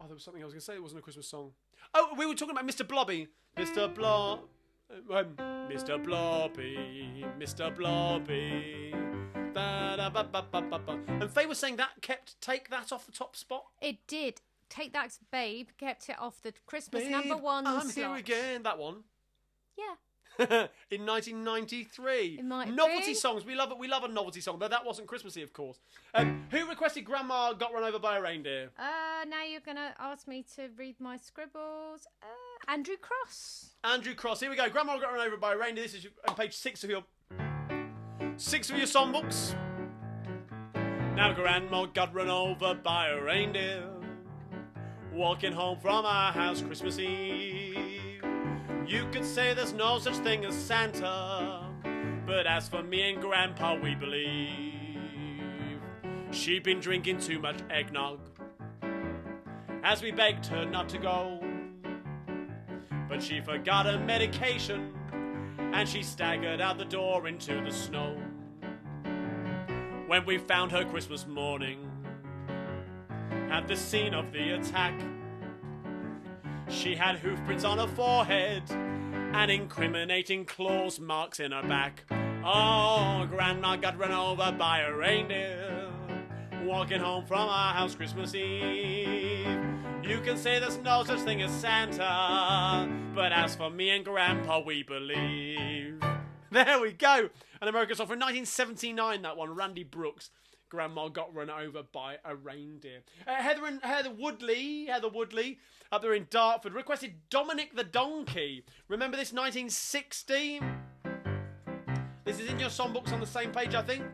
was something I was going to say. It wasn't a Christmas song. Oh, we were talking about Mr. Blobby. Mr. Blob... Mr. Blobby. Mr. Blobby. And Faye was saying that Take That off the top spot. It did. Take That, Babe kept it off the Christmas Babe, number one I'm slot. here again. That one. Yeah. In 1993. It might novelty be. songs. We love it. We love a novelty song, but that wasn't Christmassy, of course. Who requested Grandma Got Run Over by a Reindeer? Now you're going to ask me to read my scribbles. Andrew Cross. Andrew Cross. Here we go. Grandma Got Run Over by a Reindeer. This is on page 6 of your songbooks. Now Grandma got run over by a reindeer, walking home from our house Christmas Eve. You could say there's no such thing as Santa, but as for me and Grandpa, we believe she'd been drinking too much eggnog, as we begged her not to go. But she forgot her medication, and she staggered out the door into the snow. When we found her Christmas morning at the scene of the attack, she had hoof prints on her forehead and incriminating claws marks in her back. Oh, Grandma got run over by a reindeer, walking home from our house Christmas Eve. You can say there's no such thing as Santa, but as for me and Grandpa, we believe. There we go. An American song from 1979, that one. Randy Brooks. Grandma Got Run Over by a Reindeer. Heather Woodley, up there in Dartford, requested Dominic the Donkey. Remember this, 1960? This is in your songbooks on the same page, I think.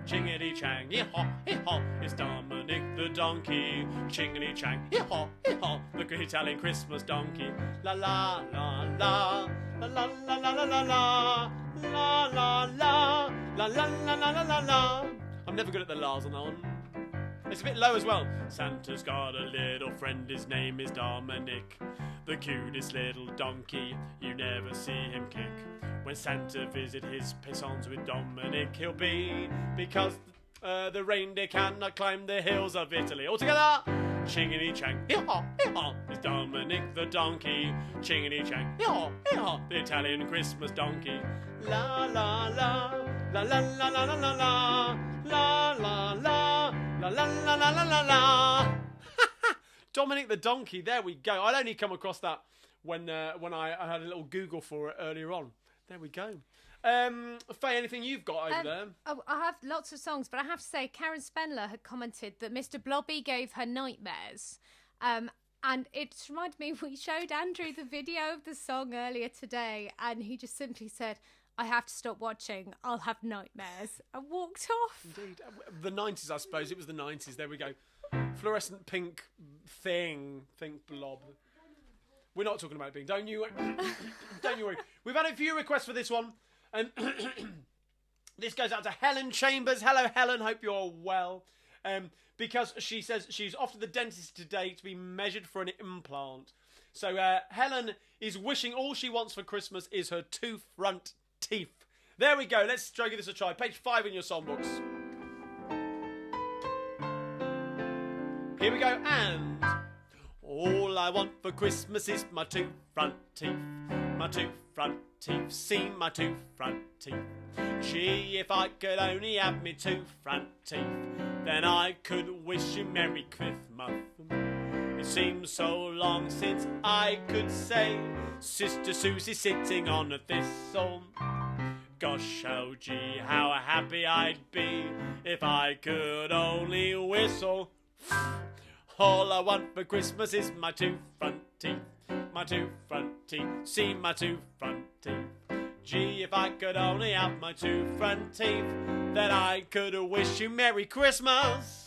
Chingity chang, hee-haw, hee-haw, it's Dominic the Donkey. Chingity chang, hee-haw, hee-haw, the great Italian Christmas donkey. La la la la, la la la la la la, la la la, la la la la la la la. I'm never good at the la's on that one. It's a bit low as well. Santa's got a little friend, his name is Dominic, the cutest little donkey, you never see him kick. When Santa visit his paisans with Dominic, he'll be, because the reindeer cannot climb the hills of Italy. All together! Chingity chang, hee-haw, hee-haw, it's Dominic the donkey. Chingity chang, hee-haw, hee-haw, the Italian Christmas donkey. La la la, la la la la la la la, la la la, la la la la la la la. Dominic the donkey, there we go. I'd only come across that when I had a little Google for it earlier on. There we go. Faye, anything you've got over there? Oh, I have lots of songs, but I have to say, Karen Spendler had commented that Mr. Blobby gave her nightmares. And it reminded me, we showed Andrew the video of the song earlier today, and he just simply said, I have to stop watching, I'll have nightmares, and walked off. Indeed. The 90s, I suppose. It was the 90s. There we go. Fluorescent pink thing. Think blob. We're not talking about it being. Don't you worry. We've had a few requests for this one. And this goes out to Helen Chambers. Hello, Helen. Hope you're well. Because she says she's off to the dentist today to be measured for an implant. So Helen is wishing all she wants for Christmas is her 2 front teeth. There we go. Let's try give this a try. Page 5 in your songbooks. Here we go. And all I want for Christmas is my 2 front teeth. My 2 front teeth. See my 2 front teeth. Gee, if I could only have me 2 front teeth, then I could wish you Merry Christmas. It seems so long since I could say Sister Susie sitting on a thistle. Gosh, oh gee, how happy I'd be if I could only whistle. All I want for Christmas is my 2 front teeth. My 2 front teeth. See my 2 front teeth. Gee, if I could only have my 2 front teeth, then I could wish you Merry Christmas.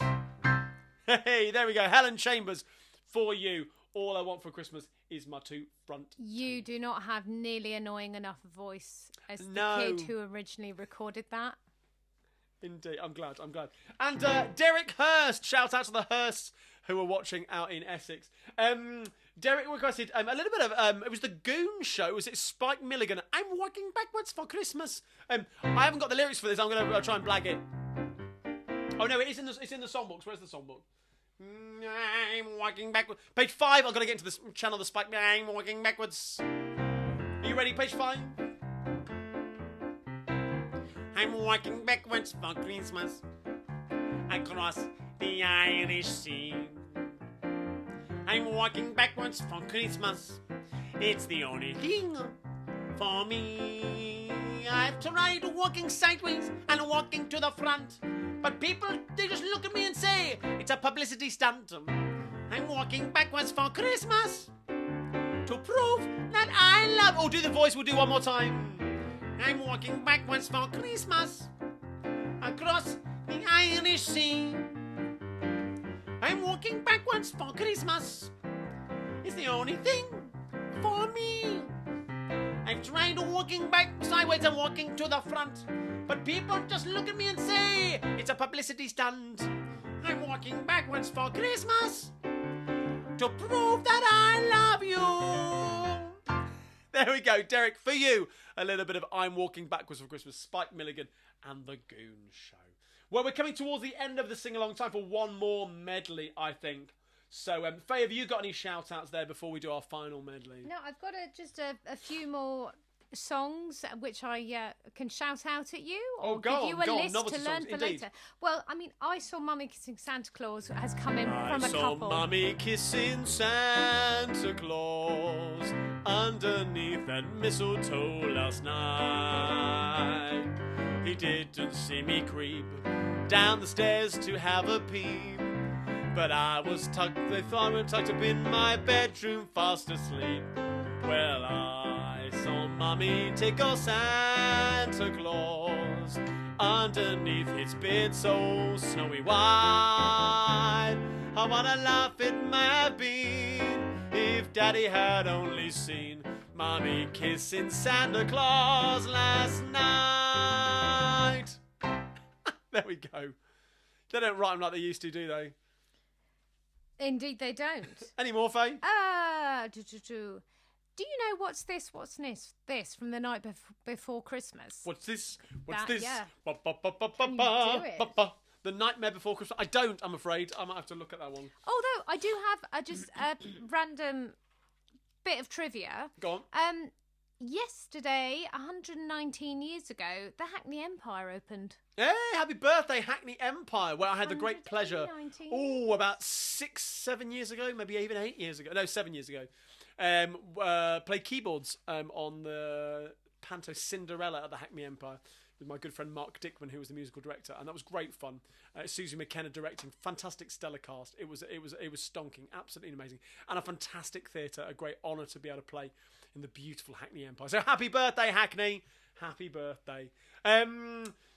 Hey, there we go. Helen Chambers, for you. All I want for Christmas is my 2 front teeth. You do not have nearly annoying enough a voice as the No. kid who originally recorded that. Indeed, I'm glad. And Derek Hurst, shout out to the Hursts who are watching out in Essex. Derek requested a little bit of, it was the Goon Show, was it Spike Milligan? I'm walking backwards for Christmas. I haven't got the lyrics for this, I'm going to try and blag it. Oh no, it's in the songbooks. Where's the songbook? I'm walking backwards. Page 5, I've got to get into this channel, the Spike. I'm walking backwards. Are you ready, page 5? I'm walking backwards for Christmas across the Irish Sea. I'm walking backwards for Christmas. It's the only thing for me. I've tried walking sideways and walking to the front, but people, they just look at me and say it's a publicity stunt. I'm walking backwards for Christmas to prove that I love... Oh, do the voice, we'll do one more time. I'm walking backwards for Christmas across the Irish Sea. I'm walking backwards for Christmas. It's the only thing for me. I've tried walking back sideways and walking to the front, but people just look at me and say it's a publicity stunt. I'm walking backwards for Christmas to prove that I love you. There we go, Derek, for you. A little bit of I'm Walking Backwards for Christmas, Spike Milligan and the Goon Show. Well, we're coming towards the end of the sing-along. Time for one more medley, I think. So, Faye, have you got any shout-outs there before we do our final medley? No, I've got just a few more songs which I can shout out at you or give you a list to learn for later. Well, I mean, I Saw Mummy Kissing Santa Claus has come in from a couple. I saw Mummy kissing Santa Claus underneath that mistletoe last night. He didn't see me creep down the stairs to have a peep, but I was tucked up in my bedroom fast asleep. Well, I saw Mummy tickle Santa Claus underneath his beard so snowy white. I wanna laugh, it might have been if Daddy had only seen Mummy kissing Santa Claus last night. There we go. They don't rhyme like they used to, do they? Indeed they don't. Any more, Faye? Do you know what's this from the night before Christmas? What's this? Yeah. Can you do it? The Nightmare Before Christmas. I don't, I'm afraid. I might have to look at that one. Although I do have just a random bit of trivia. Go on. Yesterday, 119 years ago, the Hackney Empire opened. Hey, happy birthday, Hackney Empire, where I had the great pleasure. 119. Oh, about 6-7 years ago, maybe even 8 years ago. No, 7 years ago. Played keyboards on the Panto Cinderella at the Hackney Empire with my good friend Mark Dickman, who was the musical director, and that was great fun. Susie McKenna directing, fantastic stellar cast. It was stonking, absolutely amazing, and a fantastic theatre. A great honour to be able to play in the beautiful Hackney Empire. So happy birthday, Hackney! Happy birthday.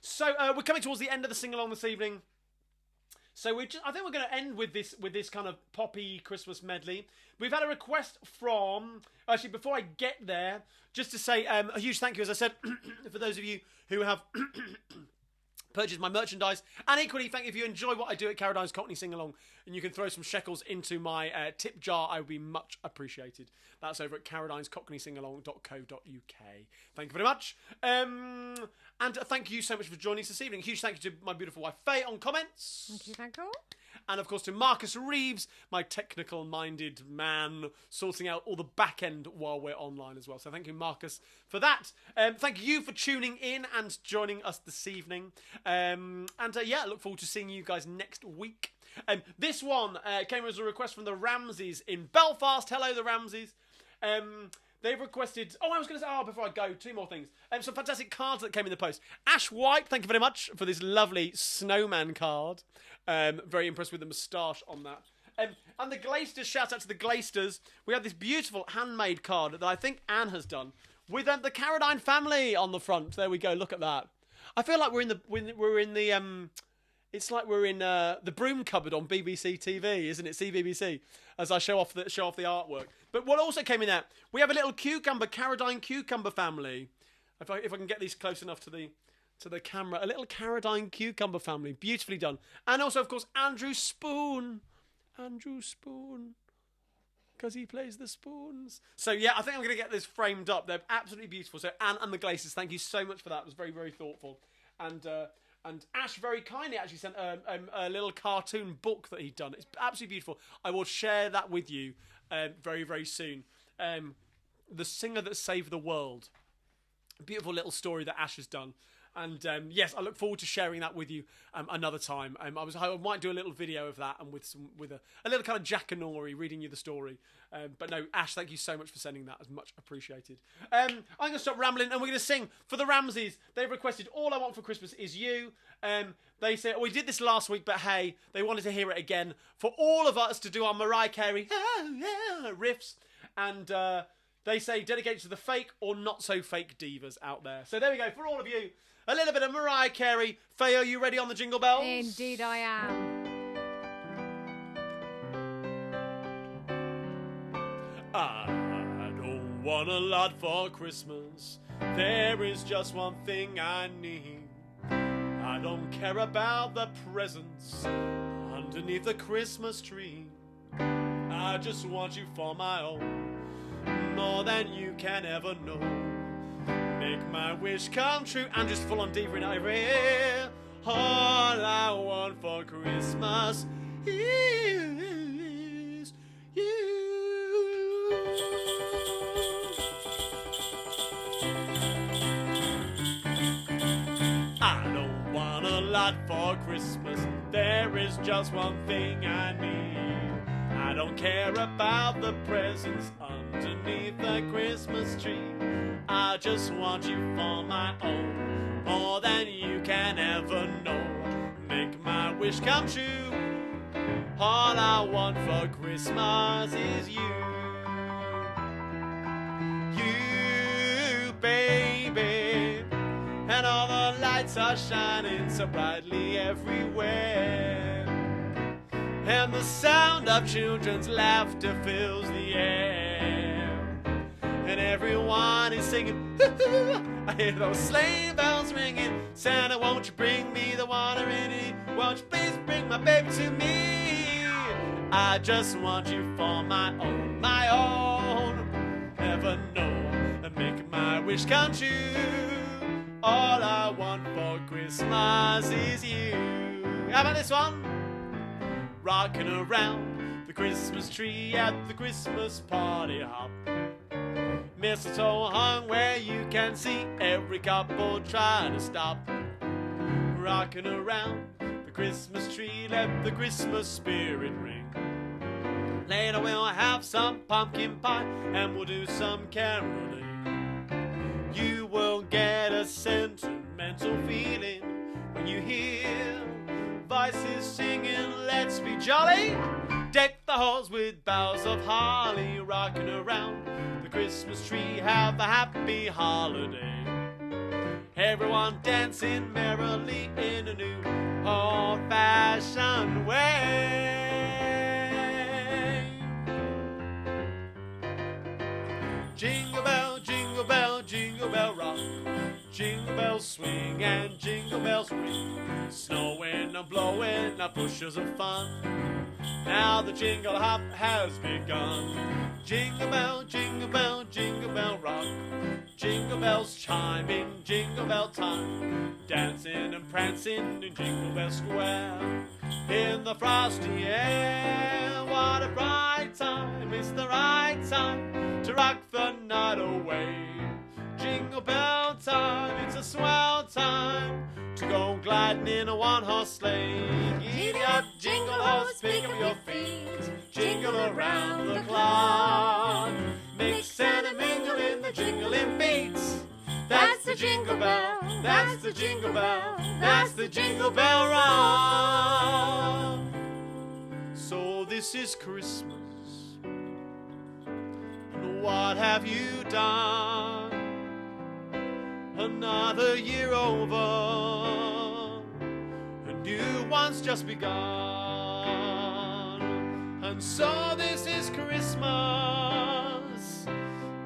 So we're coming towards the end of the sing along this evening. So I think we're going to end with this kind of poppy Christmas medley. We've had a request from, actually before I get there, just to say a huge thank you, as I said, for those of you who have purchased my merchandise, and equally thank you if you enjoy what I do at Carradine's Cockney Sing Along, and you can throw some shekels into my tip jar. I would be much appreciated. That's over at carradinescockneysingalong.co.uk. Thank you very much. And thank you so much for joining us this evening. Huge thank you to my beautiful wife Faye on comments. Thank you. And of course to Marcus Reeves, my technical-minded man, sorting out all the back end while we're online as well. So thank you, Marcus, for that. Thank you for tuning in and joining us this evening. I look forward to seeing you guys next week. This one came as a request from the Ramseys in Belfast. Hello, the Ramseys. They've requested... before I go, two more things. Some fantastic cards that came in the post. Ash White, thank you very much for this lovely snowman card. Very impressed with the moustache on that. And the Glaisters, shout out to the Glaisters. We have this beautiful handmade card that I think Anne has done with the Carradine family on the front. There we go, look at that. I feel like we're in the broom cupboard on BBC TV, isn't it? CBBC, as I show off the artwork. But what also came in there, we have a little Carradine cucumber family. If I can get these close enough to the camera, a little Carradine cucumber family, beautifully done. And also, of course, Andrew Spoon, because he plays the spoons. So yeah, I think I'm going to get this framed up. They're absolutely beautiful. So Anne and the Glaciers, thank you so much for that. It was very, very thoughtful. And Ash very kindly actually sent a little cartoon book that he'd done. It's absolutely beautiful. I will share that with you very, very soon. The Singer That Saved the World. A beautiful little story that Ash has done. And yes, I look forward to sharing that with you another time. I might do a little video of that and with a little kind of Jackanory reading you the story. But no, Ash, thank you so much for sending that. It's much appreciated. I'm going to stop rambling and we're going to sing for the Ramseys. They've requested All I Want for Christmas Is You. They said, we did this last week, but hey, they wanted to hear it again for all of us to do our Mariah Carey riffs. And they say dedicated to the fake or not so fake divas out there. So there we go, for all of you. A little bit of Mariah Carey. Faye, are you ready on the jingle bells? Indeed I am. I don't want a lot for Christmas. There is just one thing I need. I don't care about the presents underneath the Christmas tree. I just want you for my own, more than you can ever know. Make my wish come true. I'm just full on deeper in Ivory. All I want for Christmas is you. I don't want a lot for Christmas. There is just one thing I need. I don't care about the presents underneath the Christmas tree. I just want you for my own, more than you can ever know. Make my wish come true. All I want for Christmas is you. You, baby. And all the lights are shining so brightly everywhere. And the sound of children's laughter fills the air. And everyone is singing, I hear those sleigh bells ringing. Santa, won't you bring me the water in it? Won't you please bring my baby to me? I just want you for my own, ever know, and make my wish come true. All I want for Christmas is you. How about this one? Rocking around the Christmas tree at the Christmas party hop. Mistletoe hung where you can see every couple trying to stop. Rocking around the Christmas tree, let the Christmas spirit ring. Later we'll have some pumpkin pie and we'll do some caroling. You will get a sentimental feeling when you hear voices singing, let's be jolly. Deck the halls with boughs of holly, rocking around the Christmas tree, have a happy holiday. Everyone dancing merrily in a new old-fashioned way. Jingle bell, jingle bell, jingle bell rock. Jingle bells swing and jingle bells ring. Snowing and blowing up bushels of fun. Now the jingle hop has begun. Jingle bell, jingle bell, jingle bell rock. Jingle bells chiming, jingle bell time. Dancing and prancing in Jingle Bell Square. In the frosty air, what a bright time. It's the right time to rock the night away. Jingle bell time, it's a swell time to go gliding in a one-horse sleigh. Giddy up, jingle horse, pick up your feet, jingle around the clock. Mix and mingle in the jingling beats. That's the jingle bell, that's the jingle bell, that's the jingle bell rock. So this is Christmas, and what have you done? Another year over, a new one's just begun. And so this is Christmas.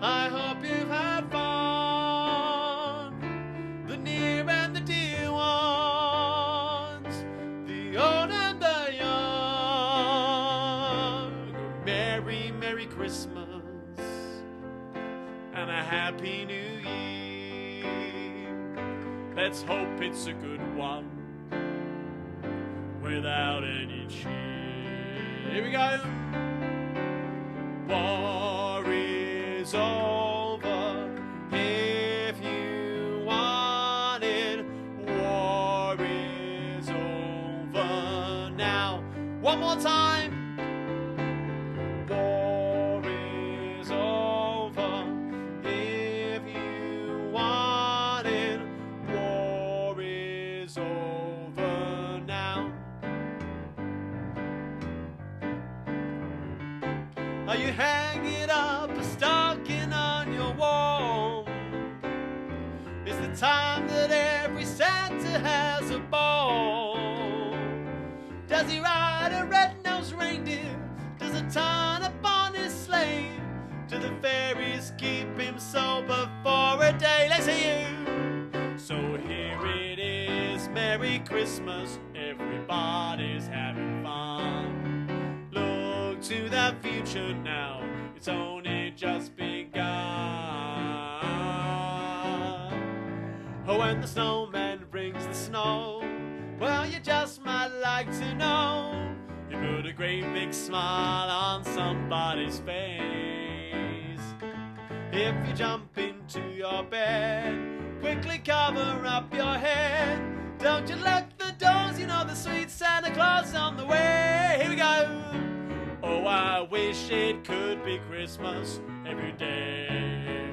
I hope you've had fun. The near and the dear ones, the old and the young. Merry, Merry Christmas and a Happy New Year. Let's hope it's a good one, without any cheer. Here we go. War is over if you want it. War is over now. One more time. War is over if you want it. War is over now. Are you hanging up a stocking on your wall? It's the time that every Santa has a ball. Does he ride a red-nosed reindeer? Does it turn up on his sleigh? Do the fairies keep him sober for a day? Let's hear you. So here it is, Merry Christmas, everybody's having fun. Look to the future now, it's only just begun. Oh, when the snowman brings the snow, well, you just might like to know, you put a great big smile on somebody's face. If you jump into your bed, quickly cover up your head. Don't you lock the doors, you know the sweet Santa Claus is on the way. Here we go. Oh, I wish it could be Christmas every day.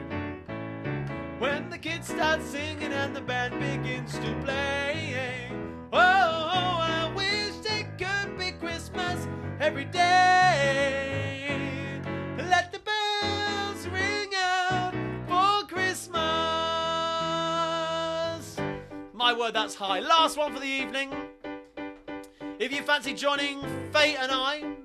When the kids start singing and the band begins to play. Oh, I wish it could be Christmas every day. Let the bells ring out for Christmas. My word, that's high. Last one for the evening. If you fancy joining Faye and I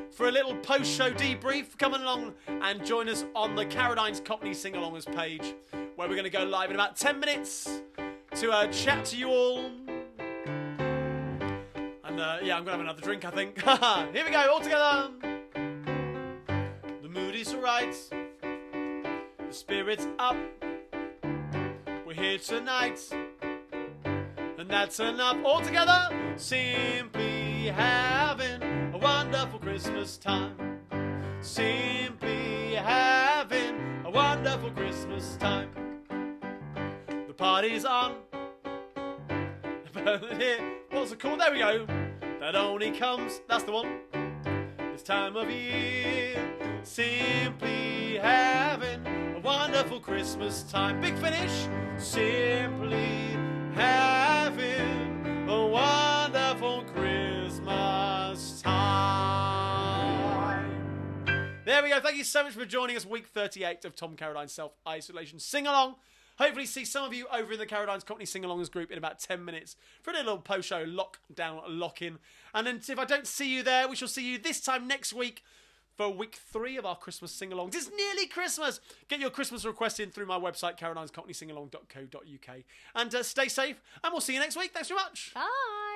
for a little post-show debrief, come along and join us on the Carradine's Cockney Sing-Alongers page, where we're going to go live in about 10 minutes to chat to you all. And yeah, I'm going to have another drink, I think. Here we go, all together. The mood is right, the spirit's up. We're here tonight, and that's enough. All together, simply having a wonderful Christmas time. Simply having a wonderful Christmas time. The party's on. What's it called? There we go. That only comes, that's the one, this time of year. Simply having a wonderful Christmas time. Big finish. Simply having a wonderful Christmas time. There we go. Thank you so much for joining us. Week 38 of Tom Carradine's Self-Isolation Sing-Along. hopefully see some of you over in the Carradine's Cockney Sing-Alongs group in about 10 minutes for a little post-show lock-in. And then if I don't see you there, we shall see you this time next week for week 3 of our Christmas sing-alongs. It's nearly Christmas. Get your Christmas request in through my website, carradinescockneysingalong.co.uk. And stay safe, and we'll see you next week. Thanks very much. Bye.